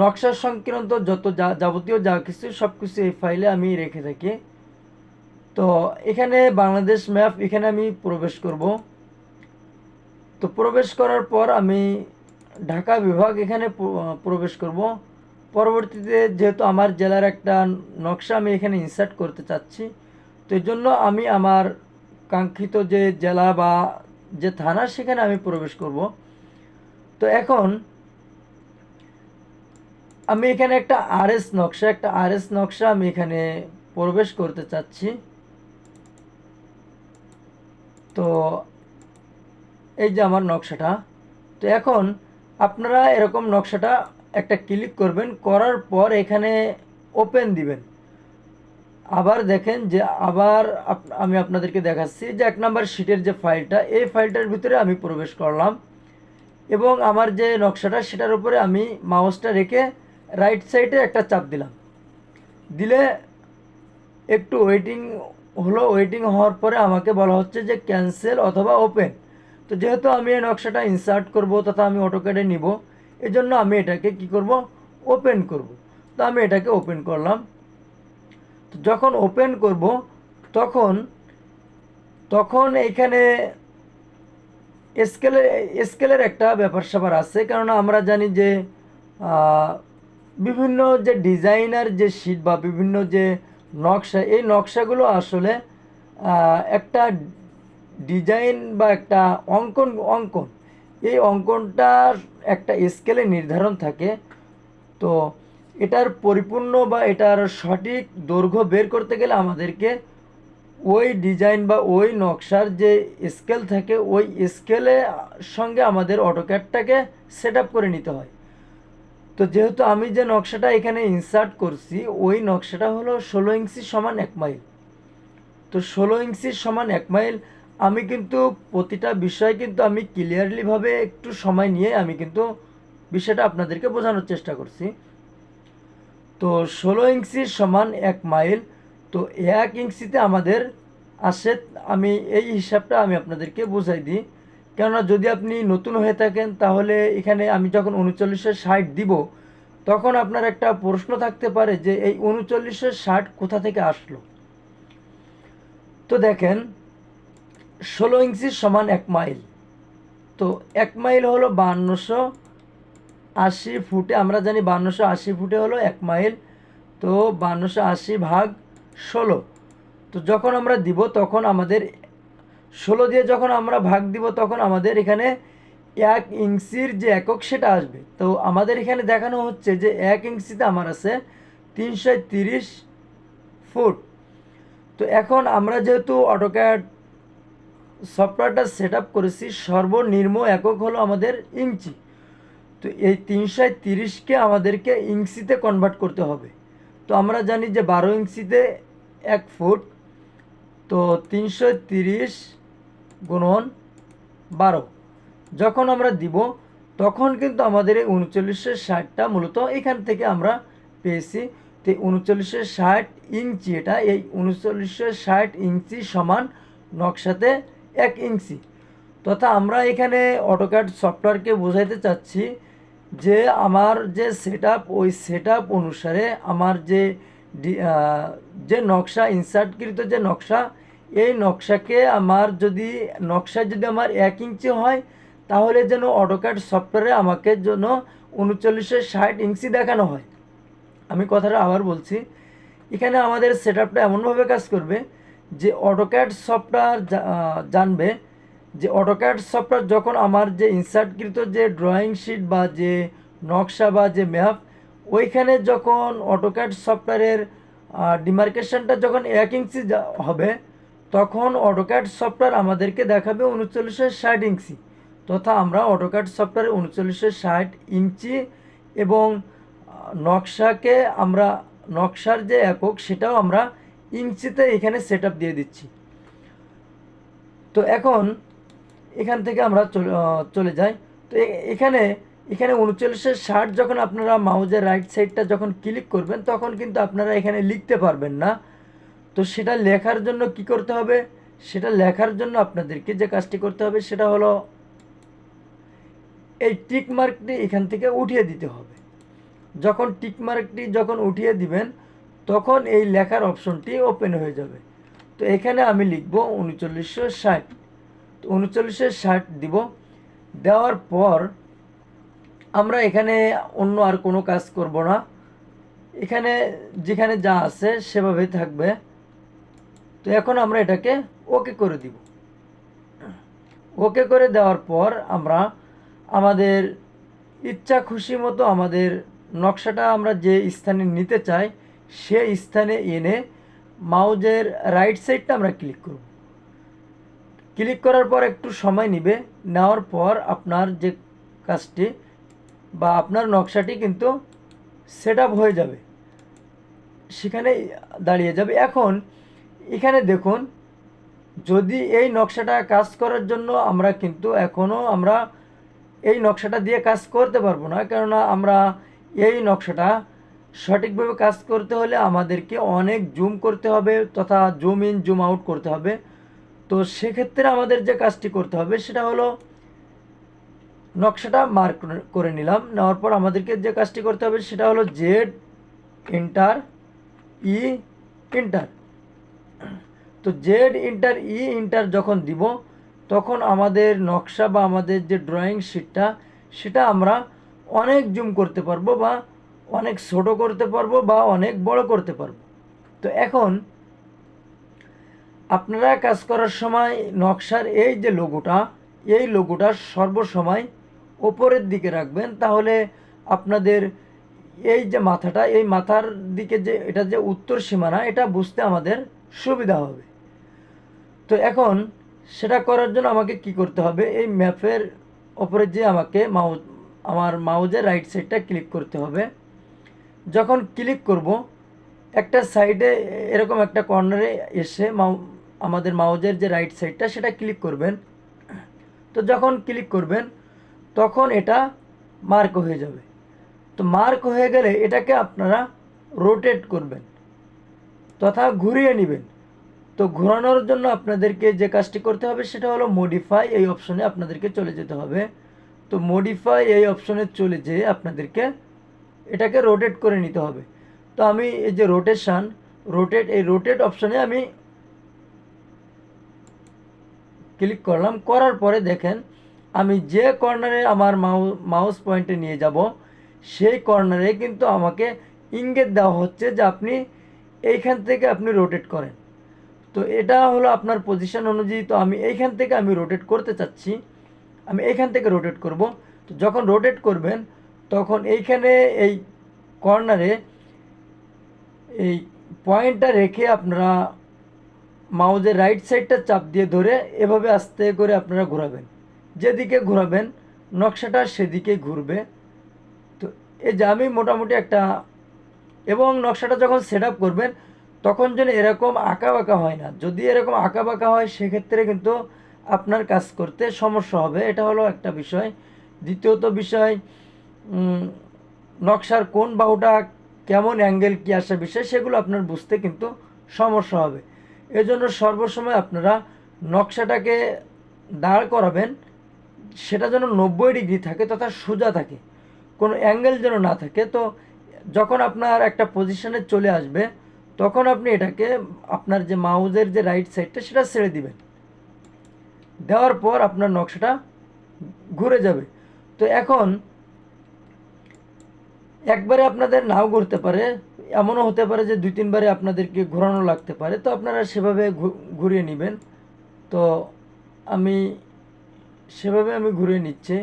নকশা সংক্রান্ত যত যাবতীয় যা কিছু সব কিছু এই ফাইলে আমি রেখে থাকি। তো এখানে বাংলাদেশ ম্যাপ এখানে আমি প্রবেশ করব। তো প্রবেশ করার পর আমি ঢাকা বিভাগ এখানে প্রবেশ করব। পরবর্তীতে যেহেতু আমার জেলার একটা নকশা আমি এখানে ইনসার্ট করতে চাচ্ছি, তো এই জন্য আমি আমার কাঙ্ক্ষিত যে জেলা বা যে থানা সেখানে আমি প্রবেশ করব। তো এখন আমি এখানে একটা আরএস নকশা আমি এখানে প্রবেশ করতে চাচ্ছি। তো এই যে আমার নকশাটা। তো এখন আপনারা এরকম নকশাটা একটা ক্লিক করবেন, করার পর এখানে ওপেন দিবেন। আবার দেখেন যে আবার আমি আপনাদেরকে দেখাচ্ছি যে 1 নম্বর শিটের যে ফাইলটা, এই ফাইলটার ভিতরে আমি প্রবেশ করলাম এবং আমার যে নকশাটা সেটার উপরে আমি মাউসটা রেখে রাইট সাইডে একটা চাপ দিলাম। দিলে একটু ওয়েটিং হলো। ওয়েটিং হওয়ার পরে আমাকে বলা হচ্ছে যে ক্যান্সেল অথবা ওপেন। তো যেহেতু আমি এই নকশাটা ইনসার্ট করব তথা আমি অটোক্যাডে নিব, এজন্য আমি এটাকে কি করব, ওপেন করব। তো আমি এটাকে ওপেন করলাম। তো যখন ওপেন করব তখন তখন এইখানে স্কেলের একটা ব্যাপার স্যাপার আছে। কেননা আমরা জানি যে বিভিন্ন যে ডিজাইনার যে শিট বা বিভিন্ন যে নকশা, এই নকশাগুলো আসলে একটা ডিজাইন বা একটা অঙ্কন এই অঙ্কনটার একটা স্কেলে নির্ধারণ থাকে। তো এটার পরিপূর্ণ বা এটার সঠিক দৈর্ঘ্য বের করতে গেলে আমাদেরকে ওই ডিজাইন বা ওই নকশার যে স্কেল থাকে ওই স্কেলের সঙ্গে আমাদের অটোক্যাডটাকে সেট আপ করে নিতে হয়। তো যেহেতু আমি যে নকশাটা এখানে ইনসার্ট করছি ওই নকশাটা হলো 16 ইঞ্চি সমান 1 মাইল। তো 16 ইঞ্চি সমান 1 মাইল আমি কিন্তু প্রতিটা বিষয় কিন্তু আমি ক্লিয়ারলিভাবে একটু সময় নিয়ে আমি কিন্তু বিষয়টা আপনাদেরকে বোঝানোর চেষ্টা করছি। তো 16 ইঞ্চি সমান 1 মাইল। তো 1 ইঞ্চিতে আমাদের আসে, আমি এই হিসাবটা আমি আপনাদেরকে বুঝাই দিই। কেননা যদি আপনি নতুন হয়ে থাকেন তাহলে এখানে আমি যখন 3960 দিব তখন আপনার একটা প্রশ্ন থাকতে পারে যে এই 3960 কোথা থেকে আসলো। তো দেখেন 16 ইঞ্চি সমান 1 মাইল। তো 1 মাইল হলো 5280 ফুটে। আমরা জানি 5280 ফুটে হলো 1 মাইল। তো 5280 ভাগ 16। তো যখন আমরা দিব তখন আমাদের 16 দিয়ে যখন আমরা ভাগ দিব তখন আমাদের এখানে 1 ইঞ্চির যে একক সেটা আসবে। তো আমাদের এখানে দেখানো হচ্ছে যে 1 ইঞ্চিতে আমার আছে 330 ফুট। তো এখন আমরা যেহেতু অটোক্যাড সফটওয়্যারটা সেট আপ করেছি, সর্বনিম্ন একক হলো আমাদের ইঞ্চি। তো এই 330কে আমাদেরকে ইঞ্চিতে কনভার্ট করতে হবে। তো আমরা জানি যে 12 ইঞ্চিতে 1 ফুট। তো 330 গুণন 12 যখন আমরা দিব তখন কিন্তু আমাদের এই 3960টা মূলত এখান থেকে আমরা পেয়েছি। তো 3960 ইঞ্চি, এটা এই 3960 ইঞ্চি সমান নকশাতে 1 ইঞ্চি। তথা আমরা এখানে অটোক্যাড সফটওয়্যারকে বোঝাইতে চাচ্ছি যে আমার যে সেট আপ ওই সেট আপ অনুসারে আমার যে নকশা ইনসার্টকৃত যে নকশা, এই নকশাকে আমার যদি নকশা যদি আমার 1 ইঞ্চি হয় তাহলে যেন অটোক্যাড সফটওয়্যারে আমাকে যেন 3960 ইঞ্চি দেখানো হয়। আমি কথাটা আবার বলছি, এখানে আমাদের সেট আপটা এমনভাবে কাজ করবে যে অটোক্যাড সফটওয়্যার জানবে যে অটোক্যাড সফটওয়্যার যখন আমার যে ইনসার্টকৃত যে ড্রয়িং শিট বা যে নকশা বা যে ম্যাপ, ওইখানে যখন অটোক্যাড সফটওয়্যারের ডিমার্কেশনটা যখন 1 ইঞ্চি হবে, তখন অটোক্যাড সফটওয়্যার আমাদেরকে দেখাবে 3960 ইঞ্চি, তথা আমরা অটোক্যাড সফটওয়্যারে 3960 ইঞ্চি এবং নকশাকে আমরা নকশার যে একক সেটাও আমরা ইঞ্চিতে এখানে সেট আপ দিয়ে দিচ্ছি। তো এখন এখান থেকে আমরা চলে যাই। তো এখানে 3960 যখন আপনারা মাউজের রাইট সাইডটা যখন ক্লিক করবেন, তখন কিন্তু আপনারা এখানে লিখতে পারবেন না। তো সেটা লেখার জন্য কি করতে হবে, সেটা লেখার জন্য আপনাদেরকে যে কাজটি করতে হবে সেটা হলো এই টিক মার্কটি এখান থেকে উঠিয়ে দিতে হবে। যখন টিক মার্কটি যখন উঠিয়ে দিবেন, তখন এই লেখার অপশনটি ওপেন হয়ে যাবে। তো এখানে আমি লিখব 3960। তো 3960 দিব। দেওয়ার পর আমরা এখানে অন্য আর কোনো কাজ করব না, এখানে যেখানে যা আছে সেভাবেই থাকবে। তো এখন আমরা এটাকে ওকে করে দিব। ওকে করে দেওয়ার পর আমরা আমাদের ইচ্ছা খুশি মতো আমাদের নকশাটা আমরা যে স্থানে নিতে চাই সেই স্থানে এনে মাউজের রাইট সাইডটা আমরা ক্লিক করব। ক্লিক করার পর একটু সময় নেবে, নেওয়ার পর আপনার যে কাজটি বা আপনার নকশাটি কিন্তু সেট আপ হয়ে যাবে, সেখানে দাঁড়িয়ে যাবে। এখন এখানে দেখুন, যদি এই নকশাটা কাজ করার জন্য আমরা কিন্তু এখনও আমরা এই নকশাটা দিয়ে কাজ করতে পারবো না, কেননা আমরা এই নকশাটা সঠিকভাবে কাজ করতে হলে আমাদেরকে অনেক জুম করতে হবে তথা জুম ইন জুম আউট করতে হবে। তো সেক্ষেত্রে আমাদের যে কাজটি করতে হবে সেটা হলো নকশাটা মার্ক করে নিলাম, নেওয়ার পর আমাদেরকে যে কাজটি করতে হবে সেটা হলো জেড এন্টার ই এন্টার। তো জেড এন্টার ই এন্টার যখন দিব, তখন আমাদের নকশা বা আমাদের যে ড্রয়িং শিটটা সেটা আমরা অনেক জুম করতে পারবো বা অনেক ছোট করতে পারবো বা অনেক বড় করতে পারবো। তো এখন আপনারা কাজ করার সময় নকশার এই যে লোগোটা, এই লোগোটা সর্বসময় ওপরের দিকে রাখবেন, তাহলে আপনাদের এই যে মাথাটা, এই মাথার দিকে যে এটা যে উত্তর সীমানা, এটা বুঝতে আমাদের সুবিধা হবে। তো এখন সেটা করার জন্য আমাকে কি করতে হবে, এই ম্যাপের ওপরে যে আমাকে আমার মাউজের রাইট সাইডটা ক্লিক করতে হবে। যখন ক্লিক করব, একটা সাইডে এরকম একটা কর্নারে এসে আমাদের মাউজের যে রাইট সাইডটা সেটা ক্লিক করবেন। তো যখন ক্লিক করবেন তখন এটা মার্ক হয়ে যাবে। তো মার্ক হয়ে গেলে এটাকে আপনারা রোটেট করবেন তথা ঘুরিয়ে নেবেন। তো ঘোরানোর জন্য আপনাদেরকে যে কাজটি করতে হবে সেটা হলো মডিফাই, এই অপশনে আপনাদেরকে চলে যেতে হবে। তো মডিফাই এই অপশনে চলে যেয়ে আপনাদেরকে এটাকে রোটেট করে নিতে হবে। তো আমি এই যে রোটেশন, রোটেট, এই রোটেট অপশনে আমি ক্লিক করলাম। করার পরে দেখেন আমি যে কর্নারে আমার মাউস পয়েন্টে নিয়ে যাব সেই কর্নারে কিন্তু আমাকে ইঙ্গিত দেওয়া হচ্ছে যে আপনি এইখান থেকে আপনি রোটেট করেন। তো এটা হলো আপনার পজিশন অনুযায়ী। তো আমি এইখান থেকে আমি রোটেট করতে চাচ্ছি, আমি এইখান থেকে রোটেট করব। তো যখন রোটেট করবেন তখন এইখানে এই কর্নারে এই পয়েন্টটা রেখে আপনারা মাউজের রাইট সাইডটা চাপ দিয়ে ধরে এভাবে আস্তে করে আপনারা ঘোরাবেন, যেদিকে ঘোরাবেন নকশাটা সেদিকে ঘুরবে। তো এই যে আমি মোটামুটি একটা, এবং নকশাটা যখন সেট আপ করবেন তখন যেন এরকম আঁকা বাঁকা হয় না। যদি এরকম আঁকা বাঁকা হয় সেক্ষেত্রে কিন্তু আপনার কাজ করতে সমস্যা হবে, এটা হলো একটা বিষয়। দ্বিতীয়ত বিষয়, নকশার কোন বাহুটা কেমন অ্যাঙ্গেল কী আসে বিষয় সেগুলো আপনার বুঝতে কিন্তু সমস্যা হবে। এজন্য সর্বসময় আপনারা নকশাটাকে দাঁড় করাবেন, সেটা যেন 90 ডিগ্রি থাকে তথা সোজা থাকে, কোনো অ্যাঙ্গেল যেন না থাকে। তো যখন আপনার একটা পজিশনে চলে আসবে তখন আপনি এটাকে আপনার যে মাউজের যে রাইট সাইডটা সেটা ছেড়ে দিবেন। দেওয়ার পর আপনার নকশাটা ঘুরে যাবে। তো এখন একবারে আপনাদের নাও ঘুরতে পারে, এমনও হতে পারে যে 2-3 বারে আপনাদেরকে ঘোরানো লাগতে পারে, তো আপনারা সেভাবে ঘুরিয়ে নেবেন। তো আমি সেভাবে ঘুরিয়ে নিচ্ছি।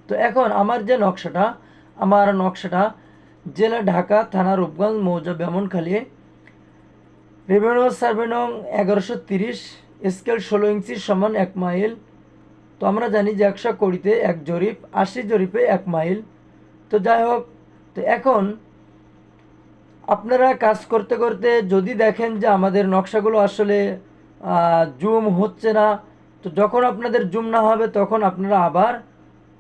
তো এখন আমার নকশাটা জেলা ঢাকা, থানা রূপগঞ্জ, মৌজা ব্যামনখালী, রেভিনিউ সার্ভে নং 1130, স্কেল 16 ইঞ্চি সমান 1 মাইল। তো আমরা জানি যে 100 কোটিতে 1 জরিপ, 80 জরিপে 1 মাইল। তো যাই হোক, তো এখন আপনারা কাজ করতে করতে যদি দেখেন যে আমাদের নকশাগুলো আসলে জুম হচ্ছে না, তো যখন আপনাদের জুম না হবে তখন আপনারা আবার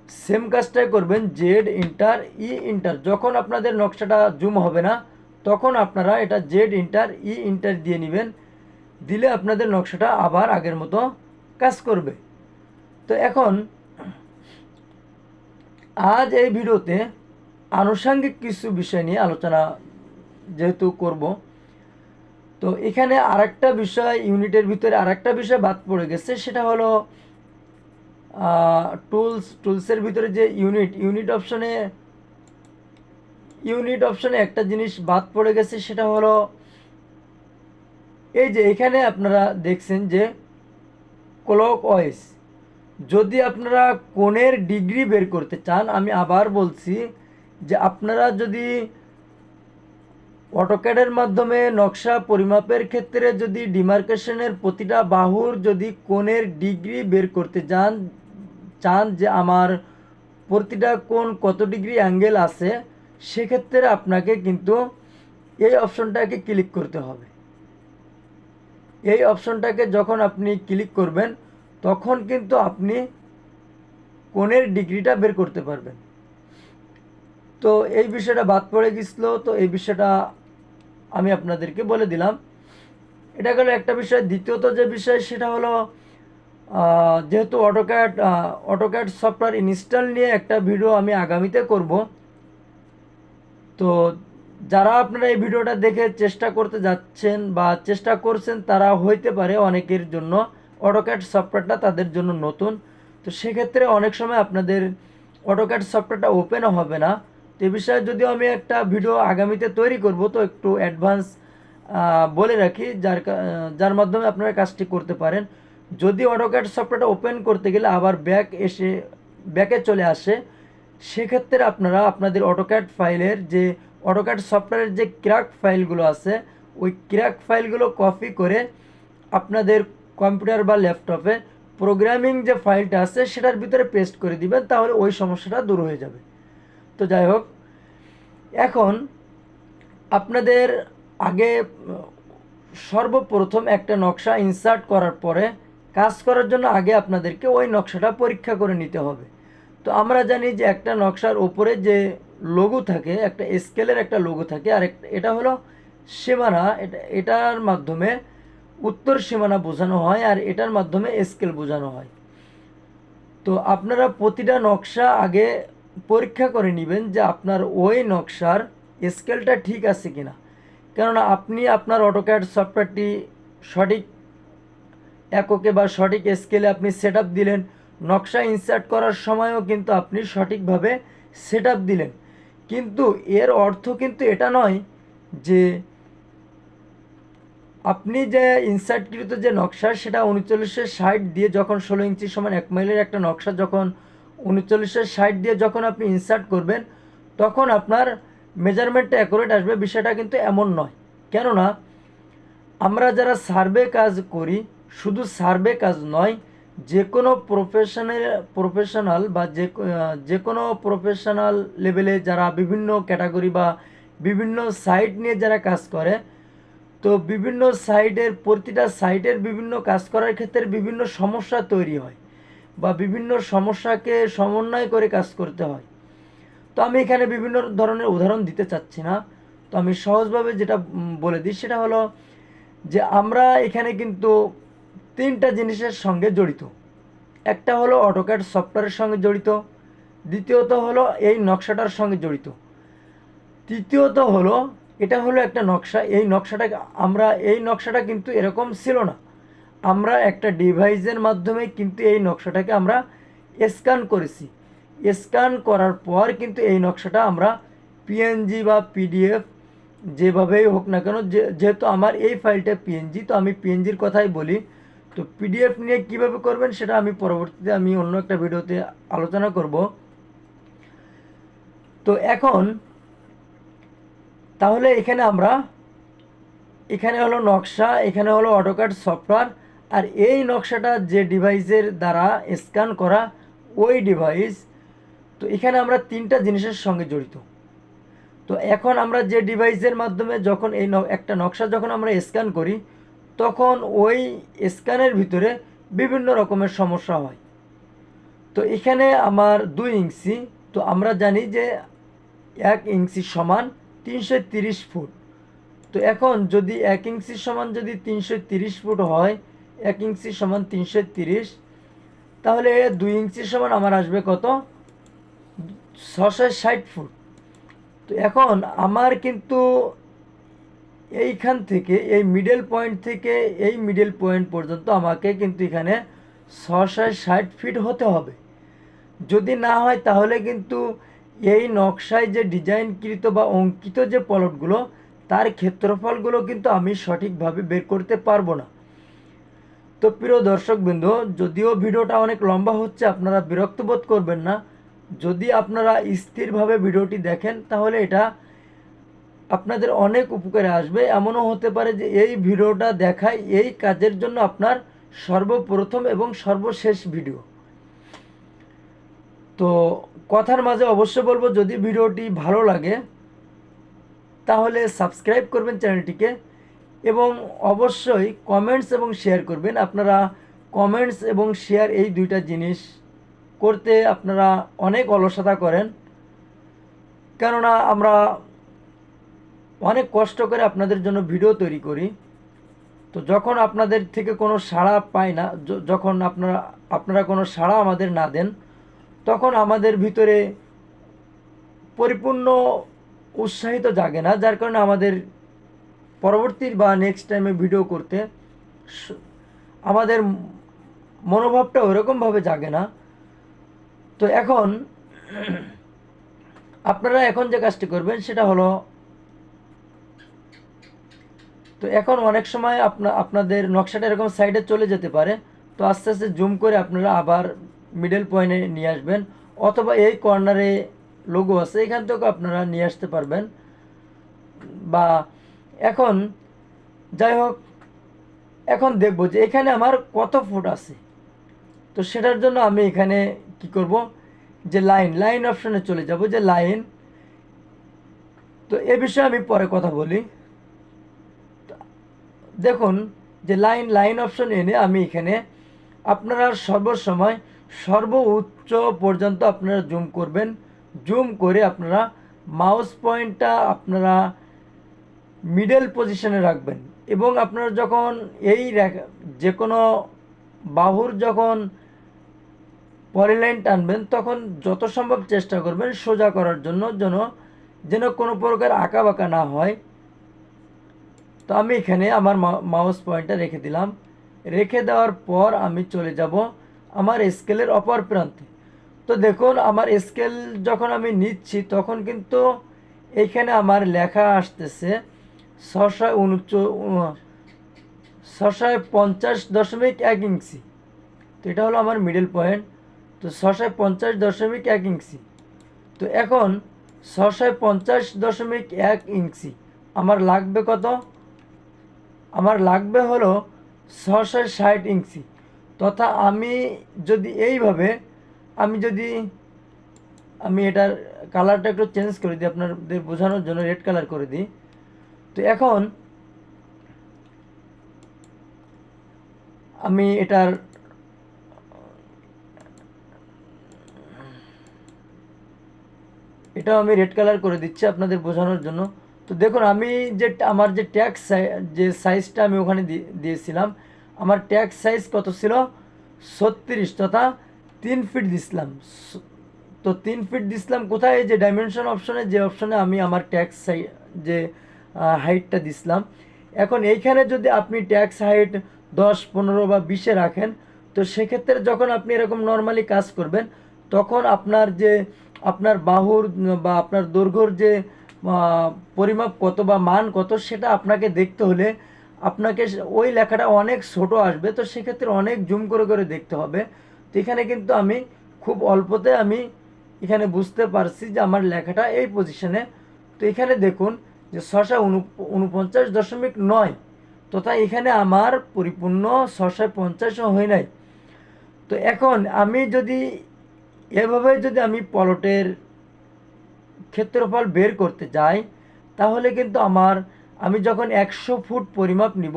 সেম কাজটাই করবেন, জেড ইন্টার ই ইন্টার। যখন আপনাদের নকশাটা জুম হবে না তখন আপনারা এটা জেড ইন্টার ই ইন্টার দিয়ে নেবেন, দিলে আপনাদের নকশাটা আবার আগের মতো কাজ করবে। তো এখন আজ এই ভিডিওতে আনুষঙ্গিক কিছু বিষয় নিয়ে আলোচনা যেহেতু করব, তো এখানে আরেকটা বিষয়, ইউনিটের ভিতরে আরেকটা বিষয় বাদ পড়ে গেছে, সেটা হলো টুলসের ভিতরে যে ইউনিট অপশনে একটা জিনিস বাদ পড়ে গেছে, সেটা হলো এই যে এখানে আপনারা দেখছেন যে ক্লক ওয়াইজ, যদি আপনারা কোণের ডিগ্রি বের করতে চান, আমি আবার বলছি যে আপনারা যদি অটোক্যাডের মাধ্যমে নকশা পরিমাপের ক্ষেত্রে যদি ডিমার্কেশনের প্রতিটা বাহুর যদি কোণের ডিগ্রি বের করতে চান যে আমার প্রতিটা কোণ কত ডিগ্রি অ্যাঙ্গেল আছে, সেক্ষেত্রে আপনাকে কিন্তু এই অপশনটাকে ক্লিক করতে হবে। এই অপশনটাকে যখন আপনি ক্লিক করবেন তখন কিন্তু আপনি কোণের ডিগ্রিটা বের করতে পারবেন। তো এই বিষয়টা বাদ পড়ে গেছিল, তো এই বিষয়টা আমি আপনাদেরকে বলে দিলাম। এটা গেল একটা বিষয়। দ্বিতীয়ত যে বিষয় সেটা হলো যেহেতু অটোক্যাড সফটওয়্যার ইনস্টল নিয়ে একটা ভিডিও আমি আগামীতে করব, তো যারা আপনারা এই ভিডিওটা দেখে চেষ্টা করতে যাচ্ছেন বা চেষ্টা করছেন, তারা হইতে পারে অনেকের জন্য অটোক্যাড সফটওয়্যারটা তাদের জন্য নতুন। তো সেক্ষেত্রে অনেক সময় আপনাদের অটোক্যাড সফটওয়্যারটা ওপেনও হবে না। তো এই বিষয়ে যদিও আমি একটা ভিডিও আগামীতে তৈরি করব, তো একটু অ্যাডভান্স বলে রাখি, যার মাধ্যমে আপনারা কাজটি করতে পারেন। যদি অটোক্যাড সফটওয়্যারটা ওপেন করতে গেলে আবার ব্যাকে চলে আসে, সেক্ষেত্রে আপনারা আপনাদের অটোক্যাড সফটওয়্যারের যে ক্র্যাক ফাইলগুলো আছে, ওই ক্র্যাক ফাইলগুলো কপি করে আপনাদের কম্পিউটার বা ল্যাপটপে প্রোগ্রামিং যে ফাইলটা আছে সেটার ভিতরে পেস্ট করে দিবেন, তাহলে ওই সমস্যাটা দূর হয়ে যাবে। তো যাই হোক, এখন আপনাদের আগে সর্বপ্রথম একটা নকশা ইনসার্ট করার পরে কাজ করার জন্য আগে আপনাদেরকে ওই নকশাটা পরীক্ষা করে নিতে হবে। তো আমরা জানি যে একটা নকশার ওপরে যে লোগো থাকে, একটা স্কেলের একটা লোগো থাকে, আর এটা হলো সীমানা। এটার মাধ্যমে উত্তর সীমানা বোঝানো হয়, আর এটার মাধ্যমে স্কেল বোঝানো হয়। তো আপনারা প্রতিটা নকশা আগে পরীক্ষা করে নেবেন যে আপনার ওই নকশার স্কেলটা ঠিক আছে কিনা। কেননা আপনি আপনার অটোক্যাড সফটওয়্যারটি সঠিক এককে বা সঠিক স্কেলে আপনি সেট দিলেন, নকশা ইনসার্ট করার সময়ও কিন্তু আপনি সঠিকভাবে সেট দিলেন, কিন্তু এর অর্থ কিন্তু এটা নয় যে আপনি যে ইনসার্টকৃত যে নকশা সেটা 3960 দিয়ে যখন 16 ইঞ্চি সমান 1 মাইলের একটা নকশা যখন 3960 দিয়ে যখন আপনি ইনসার্ট করবেন তখন আপনার মেজারমেন্টটা অ্যাকুরেট আসবে, বিষয়টা কিন্তু এমন নয়। কেননা আমরা যারা সার্ভে কাজ করি, শুধু সার্ভে কাজ নয়, যে কোনো প্রফেশনাল বা যে কোনো প্রফেশনাল লেভেলে যারা বিভিন্ন ক্যাটাগরি বা বিভিন্ন সাইট নিয়ে যারা কাজ করে, তো বিভিন্ন প্রতিটা সাইটের বিভিন্ন কাজ করার ক্ষেত্রে বিভিন্ন সমস্যা তৈরি হয় বা বিভিন্ন সমস্যাকে সমন্বয় করে কাজ করতে হয়। তো আমি এখানে বিভিন্ন ধরনের উদাহরণ দিতে চাচ্ছি না, তো আমি সহজভাবে যেটা বলে দিই সেটা হলো যে আমরা এখানে কিন্তু 3টা জিনিসের সঙ্গে জড়িত। একটা হলো অটোক্যাড সফটওয়্যারের সঙ্গে জড়িত, দ্বিতীয়ত হলো এই নকশাটার সঙ্গে জড়িত, তৃতীয়ত হলো এটা হলো একটা নকশা। এই নকশাটা কিন্তু এরকম ছিল না। আমরা একটা ডিভাইসের মাধ্যমে কিন্তু এই নকশাটাকে আমরা স্ক্যান করেছি। স্ক্যান করার পর কিন্তু এই নকশাটা আমরা পিএনজি বা পিডিএফ যেভাবেই হোক না কেন, যেহেতু আমার এই ফাইলটা পিএনজি, তো আমি পিএনজির কথাই বলি। তো পিডিএফ নিয়ে কিভাবে করবেন সেটা আমি পরবর্তীতে অন্য একটা ভিডিওতে আলোচনা করব। তো এখন তাহলে এখানে হলো নকশা, এখানে হলো অটোক্যাড সফটওয়্যার, আর এই নকশাটা যে ডিভাইসের দ্বারা স্ক্যান করা ওই ডিভাইস। তো এখানে আমরা তিনটা জিনিসের সঙ্গে জড়িত। তো এখন আমরা যে ডিভাইসের মাধ্যমে যখন একটা নকশা যখন আমরা স্ক্যান করি, তখন ওই স্ক্যানের ভিতরে বিভিন্ন রকমের সমস্যা হয়। তো এখানে আমার 2 ইঞ্চি, তো আমরা জানি যে 1 ইঞ্চি সমান 330 ফুট। তো এখন যদি 1 ইঞ্চি সমান যদি 330 ফুট হয়, 1 ইঞ্চি সমান 330, তাহলে 2 ইঞ্চি সমান আমার আসবে কত? 660 ফুট। তো এখন আমার কিন্তু এইখান থেকে এই মিডল পয়েন্ট থেকে এই মিডল পয়েন্ট পর্যন্ত আমাকে কিন্তু এখানে 660 ফিট হতে হবে। যদি না হয় তাহলে কিন্তু এই নকশায় যে ডিজাইনকৃত বা অঙ্কিত যে প্লটগুলো, তার ক্ষেত্রফলগুলো কিন্তু আমি সঠিকভাবে বের করতে পারবো না। তো প্রিয় দর্শকবৃন্দ, যদিও ভিডিওটা অনেক লম্বা হচ্ছে, আপনারা বিরক্ত বোধ করবেন না। যদি আপনারা স্থিরভাবে ভিডিওটি দেখেন তাহলে এটা আপনাদের অনেক উপকারে আসবে। এমনও হতে পারে যে এই ভিডিওটা দেখাই এই কাজের জন্য আপনার সর্বপ্রথম এবং সর্বশেষ ভিডিও। তো কথার মাঝে অবশ্য বলবো, যদি ভিডিওটি ভালো লাগে তাহলে সাবস্ক্রাইব করবেন চ্যানেলটিকে, এবং অবশ্যই কমেন্টস এবং শেয়ার করবেন। আপনারা কমেন্টস এবং শেয়ার এই দুইটা জিনিস করতে আপনারা অনেক অলসতা করেন, কেননা আমরা অনেক কষ্ট করে আপনাদের জন্য ভিডিও তৈরি করি। তো যখন আপনাদের থেকে কোনো সাড়া পাই না, যখন আপনারা কোনো সাড়া আমাদের না দেন, তখন আমাদের ভিতরে পরিপূর্ণ উৎসাহিত জাগে না, যার কারণে আমাদের পরবর্তী বা নেক্সট টাইমে ভিডিও করতে আমাদের মনোভাবটা ওরকমভাবে জাগে না। তো এখন আপনারা এখন যে কাজটি করবেন সেটা হলো, তো এখন অনেক সময় আপনাদের নকশাটা এরকম সাইডে চলে যেতে পারে। তো আস্তে আস্তে জুম করে আপনারা আবার মিডল পয়েন্টে নিয়ে আসবেন, অথবা এই কর্নারে লোগো আছে এখান থেকেও আপনারা নিয়ে আসতে পারবেন। বা এখন যাই হোক, এখন দেখব যে এখানে আমার কত ফুট আছে। তো সেটার জন্য আমি এখানে কি করব, যে লাইন অপশনে চলে যাব, যে লাইন। তো এ বিষয়ে আমি পরে কথা বলি। দেখুন যে লাইন অপশন এনে আমি এখানে আপনারা সর্বসময় সর্বোচ্চ পর্যন্ত আপনারা জুম করবেন। জুম করে আপনারা মাউস পয়েন্টটা আপনারা মিডল পজিশনে রাখবেন, এবং আপনারা যখন যে কোনো বাহুর যখন পলিলাইন টানবেন, তখন যত সম্ভব চেষ্টা করবেন সোজা করার জন্য, যেন কোনো প্রকার আঁকা বাঁকা না হয়। তো আমি এখানে আমার মাউস পয়েন্টটা রেখে দিলাম। রেখে দেওয়ার পর আমি চলে যাব আমার স্কেলের অপর প্রান্তে। তো দেখুন, আমার স্কেল যখন আমি নিচ্ছি তখন কিন্তু এইখানে আমার লেখা আসতেছে 650.1 ইঞ্চি। তো এটা হলো আমার মিডল পয়েন্ট। তো 650.1 ইঞ্চি। তো এখন 650.1 ইঞ্চি আমার লাগবে কত? আমার লাগবে হলো 660 ইঞ্চি। তথা আমি যদি এইভাবে আমি এটার কালারটা একটু চেঞ্জ করে দিই আপনাদের বোঝানোর জন্য, রেড কালার করে দিই। তো এখন আমি এটাও আমি রেড কালার করে দিচ্ছি আপনাদের বোঝানোর জন্য। তো দেখুন, আমার যে ট্যাক্স যে সাইজটা আমি ওখানে দিয়েছিলাম, আমার ট্যাক্স সাইজ কত ছিল? 36, তথা 3 ফিট দিছিলাম। তো 3 ফিট দিছিলাম কোথায়? যে ডাইমেনশন অপশনে, যে অপশনে আমি আমার ট্যাক্স যে হাইটটা দিছিলাম। এখন এইখানে যদি আপনি ট্যাক্স হাইট 10, 15 বা 20-এ রাখেন, তো সেক্ষেত্রে যখন আপনি এরকম নর্মালি কাজ করবেন, তখন আপনার বাহুর বা আপনার দৈর্ঘ্যর যে পরিমাপ কত বা মান কত, সেটা আপনাকে দেখতে হলে আপনাকে ওই লেখাটা অনেক ছোট আসবে, তো সেক্ষেত্রে অনেক জুম করে করে দেখতে হবে। তো এখানে কিন্তু আমি খুব অল্পতে আমি এখানে বুঝতে পারছি যে আমার লেখাটা এই পজিশনে। তো এখানে দেখুন যে 649.9, তথা এখানে আমার পরিপূর্ণ 650ও হয় নাই। তো এখন আমি যদি এভাবে যদি আমি পলটের ক্ষেত্রফল বের করতে যাই, তাহলে কিন্তু আমি যখন 100 ফুট পরিমাপ নিব,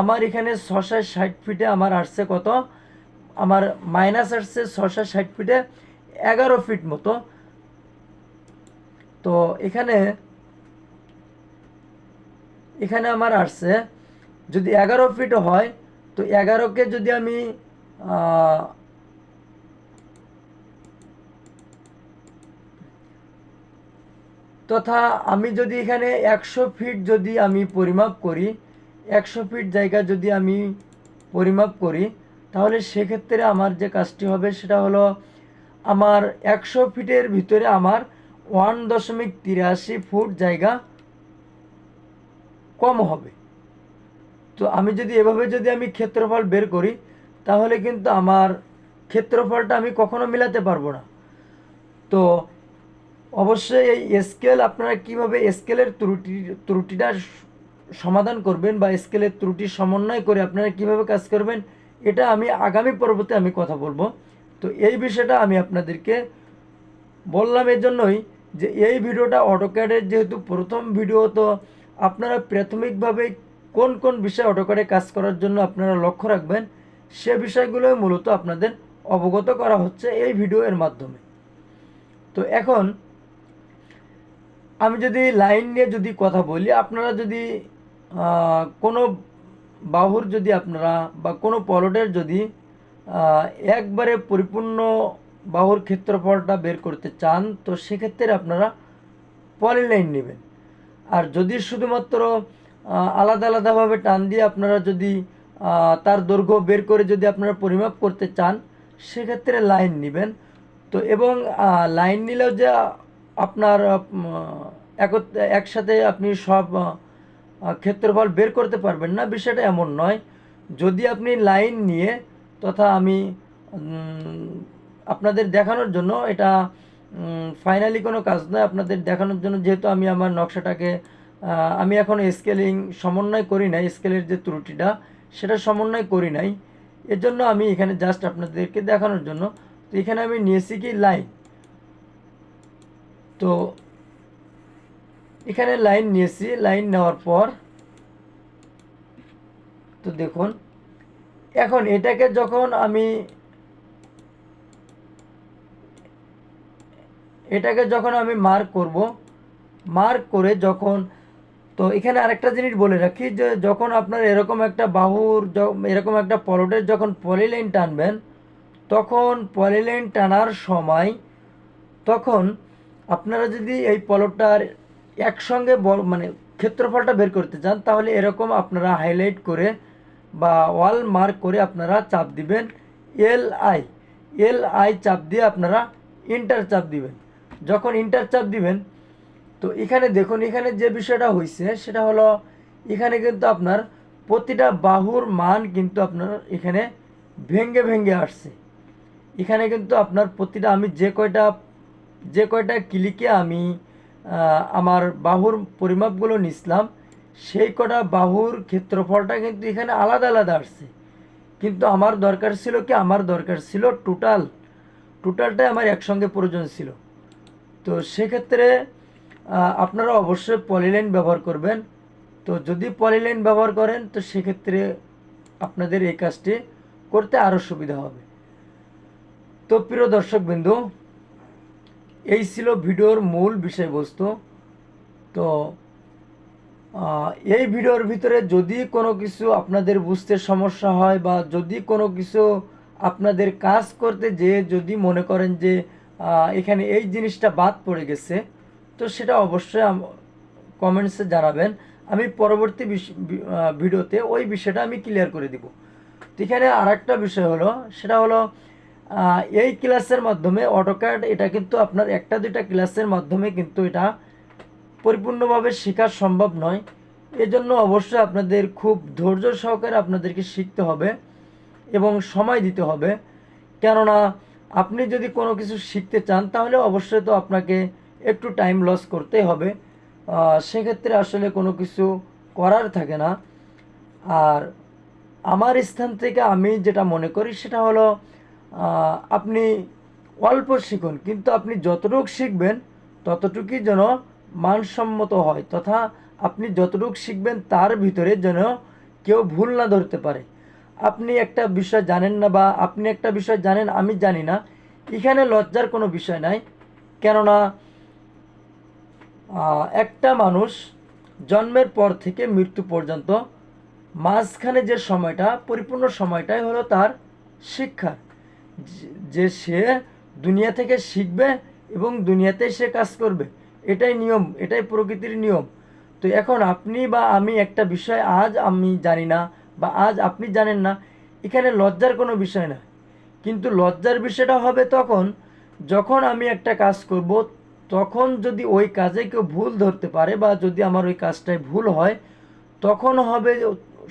আমার এখানে 660 ফিটে আমার আসছে কত, আমার মাইনাস আসছে 660 ফিটে 11 ফিট মতো। তো এখানে আমার আসছে যদি 11 ফিট হয়, তো 11কে যদি আমি তথা আমি যদি এখানে 100 ফিট যদি আমি পরিমাপ করি, 100 ফিট জায়গা যদি আমি পরিমাপ করি, তাহলে সেক্ষেত্রে আমার যে কাজটি হবে সেটা হলো আমার 100 ফিটের ভিতরে আমার 1.83 ফুট জায়গা কম হবে। তো আমি যদি এভাবে যদি আমি ক্ষেত্রফল বের করি, তাহলে কিন্তু আমার ক্ষেত্রফলটা আমি কখনো মিলাতে পারবো না। তো অবশ্যই এই স্কেল আপনারা কীভাবে স্কেলের ত্রুটিটা সমাধান করবেন বা স্কেলের ত্রুটি সমন্বয় করে আপনারা কিভাবে কাজ করবেন, এটা আমি আগামী পর্বতে আমি কথা বলবো। তো এই বিষয়টা আমি আপনাদেরকে বললাম এজন্যই যে এই ভিডিওটা অটোক্যাডের যেহেতু প্রথম ভিডিও, তো আপনারা প্রাথমিকভাবে কোন কোন বিষয় অটোক্যাডে কাজ করার জন্য আপনারা লক্ষ্য রাখবেন, সে বিষয়গুলোই মূলত আপনাদের অবগত করা হচ্ছে এই ভিডিওর মাধ্যমে। তো এখন আমি যদি লাইন নিয়ে যদি কথা বলি, আপনারা যদি কোনো বাহুর যদি আপনারা বা কোনো পলটের যদি একবারে পরিপূর্ণ বাহুর ক্ষেত্রফলটা বের করতে চান, তো সেক্ষেত্রে আপনারা পলিলাইন নেবেন। আর যদি শুধুমাত্র আলাদা আলাদাভাবে টান দিয়ে আপনারা যদি তার দৈর্ঘ্য বের করে যদি আপনারা পরিমাপ করতে চান, সেক্ষেত্রে লাইন নেবেন। তো এবং লাইন নিলেও যে আপনার একসাথে আপনি সব ক্ষেত্রফল বের করতে পারবেন না, বিষয়টা এমন নয়। যদি আপনি লাইন নিয়ে তথা আমি আপনাদের দেখানোর জন্য, এটা ফাইনালি কোনো কাজ নয়, আপনাদের দেখানোর জন্য, যেহেতু আমি আমার নকশাটাকে আমি এখন স্কেলিং সমন্বয় করি নাই, স্কেলের যে ত্রুটিটা সেটা সমন্বয় করি নাই, এর জন্য আমি এখানে জাস্ট আপনাদেরকে দেখানোর জন্য। তো এখানে আমি নিয়েছি কি লাইন। তো এখানে লাইন নিয়েছি, লাইন নেওয়ার পর তো দেখুন এখন এটাকে যখন আমি মার্ক করব, মার্ক করে যখন, তো এখানে আরেকটা জিনিস বলে রাখি যে যখন আপনার এরকম একটা এরকম একটা পলটের যখন পলিলাইন টানবেন, তখন পলিলাইন টানার সময় তখন আপনারা যদি এই পলটটার একসঙ্গে মানে ক্ষেত্রফলটা বের করতে চান, তাহলে এরকম আপনারা হাইলাইট করে বা ওয়াল মার্ক করে আপনারা চাপ দিবেন এল আই চাপ দিয়ে আপনারা ইন্টার চাপ দিবেন। যখন ইন্টার চাপ দিবেন, তো এখানে দেখুন এখানে যে বিষয়টা হয়েছে সেটা হলো এখানে কিন্তু আপনার প্রতিটা বাহুর মান কিন্তু আপনার এখানে ভেঙ্গে ভেঙ্গে আসছে। এখানে কিন্তু আপনার প্রতিটা আমি যে কয়টা ক্লিকে আমি আমার বাহুর পরিমাপগুলো নিছিলাম, সেই কটা বাহুর ক্ষেত্রফলটা কিন্তু এখানে আলাদা আলাদা আসছে। কিন্তু আমার দরকার ছিল টোটালটাই আমার একসঙ্গে প্রয়োজন ছিল। তো সেক্ষেত্রে আপনারা অবশ্যই পলিলাইন ব্যবহার করবেন। তো যদি পলিলাইন ব্যবহার করেন, তো সেক্ষেত্রে আপনাদের এই কাজটি করতে আরও সুবিধা হবে। তো প্রিয় দর্শকবৃন্দু, এই ছিল ভিডিওর মূল বিষয়বস্তু। তো এই ভিডিওর ভিতরে যদি কোনো কিছু আপনাদের বুঝতে সমস্যা হয় বা যদি কোনো কিছু আপনাদের কাজ করতে যেয়ে যদি মনে করেন যে এখানে এই জিনিসটা বাদ পড়ে গেছে, তো সেটা অবশ্যই কমেন্টসে জানাবেন, আমি পরবর্তী ভিডিওতে ওই বিষয়টা আমি ক্লিয়ার করে দিব। তো এখানে আরেকটা বিষয় হলো, সেটা হলো এই ক্লাসের মাধ্যমে অটোক্যাড এটা কিন্তু আপনার একটা দুইটা ক্লাসের মাধ্যমে কিন্তু এটা পরিপূর্ণভাবে শেখা সম্ভব নয়। এজন্য অবশ্যই আপনাদের খুব ধৈর্য সহকারে আপনাদেরকে শিখতে হবে এবং সময় দিতে হবে। কেননা আপনি যদি কোনো কিছু শিখতে চান তাহলে অবশ্যই তো আপনাকে একটু টাইম লস করতেই হবে। সেক্ষেত্রে আসলে কোনো কিছু করার থাকে না। আর আমার স্থান থেকে আমি যেটা মনে করি সেটা হলো আপনি অল্প শিখুন, কিন্তু আপনি যতটুকু শিখবেন ততটুকুই যেন মানসম্মত হয়, তথা আপনি যতটুকু শিখবেন তার ভিতরে যেন কেউ ভুল না ধরতে পারে। আপনি একটা বিষয় জানেন না বা আপনি একটা বিষয় জানেন আমি জানি না, এখানে লজ্জার কোনো বিষয় নাই। কেননা একটা মানুষ জন্মের পর থেকে মৃত্যু পর্যন্ত মাঝখানে যে সময়টা, পরিপূর্ণ সময়টাই হলো তার শিক্ষা। যে সে দুনিয়া থেকে শিখবে এবং দুনিয়াতে সে কাজ করবে, এটাই নিয়ম, এটাই প্রকৃতির নিয়ম। তো এখন আপনি বা আমি একটা বিষয় আজ আমি জানি না বা আজ আপনি জানেন না, এখানে লজ্জার কোনো বিষয় না। কিন্তু লজ্জার বিষয়টা হবে তখন যখন আমি একটা কাজ করব, তখন যদি ওই কাজে কেউ ভুল ধরতে পারে বা যদি আমার ওই কাজটায় ভুল হয়, তখন হবে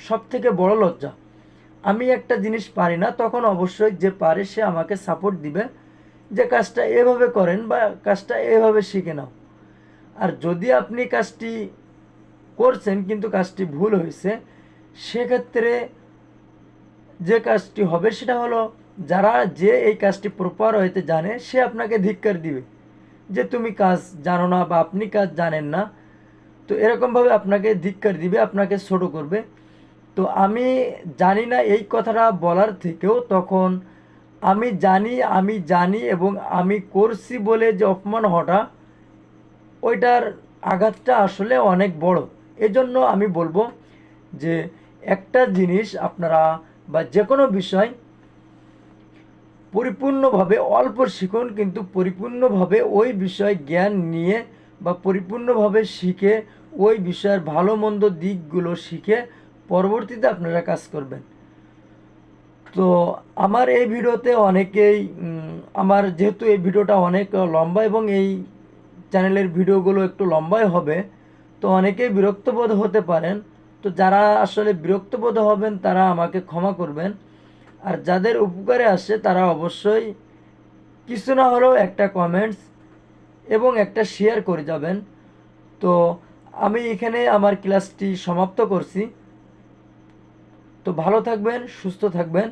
সব থেকে বড় লজ্জা। আমি একটা জিনিস পারি না, তখন অবশ্যই যে পারে সে আমাকে সাপোর্ট দিবে যে কাজটা এভাবে করেন বা কাজটা এভাবে শিখে নাও। আর যদি আপনি কাজটি করছেন কিন্তু কাজটি ভুল হয়েছে, সেক্ষেত্রে যে কাজটি হবে সেটা হলো যে এই কাজটি প্রপার হইতে জানে সে আপনাকে ধিক্কার দিবে যে তুমি কাজ জানো না বা আপনি কাজ জানেন না। তো এরকমভাবে আপনাকে ধিক্কার দিবে, আপনাকে ছোট করবে। তো আমি জানি না এই কথাটা বলার থেকেও তখন আমি জানি এবং আমি করছি বলে যে অপমান হওয়াটা, ওইটার আঘাতটা আসলে অনেক বড়। এজন্য আমি বলবো যে একটা জিনিস আপনারা বা যে কোনো বিষয় পরিপূর্ণভাবে অল্প শিখুন, কিন্তু পরিপূর্ণভাবে ওই বিষয় জ্ঞান নিয়ে বা পরিপূর্ণভাবে শিখে ওই বিষয়ের ভালো মন্দ দিকগুলো শিখে পরবর্তীতে আপনারা কাজ করবেন। তো আমার এই ভিডিওতে অনেকেই আমার যেহেতু এই ভিডিওটা অনেক লম্বা এবং এই চ্যানেলের ভিডিওগুলো একটু লম্বাই হবে, তো অনেকেই বিরক্তবোধ হতে পারেন। তো যারা আসলে বিরক্তবোধ হবেন তারা আমাকে ক্ষমা করবেন। আর যাদের উপকারে আসে তারা অবশ্যই কিছু না হলেও একটা কমেন্টস এবং একটা শেয়ার করে যাবেন। তো আমি এখানে আমার ক্লাসটি সমাপ্ত করছি। তো ভালো থাকবেন, সুস্থ থাকবেন।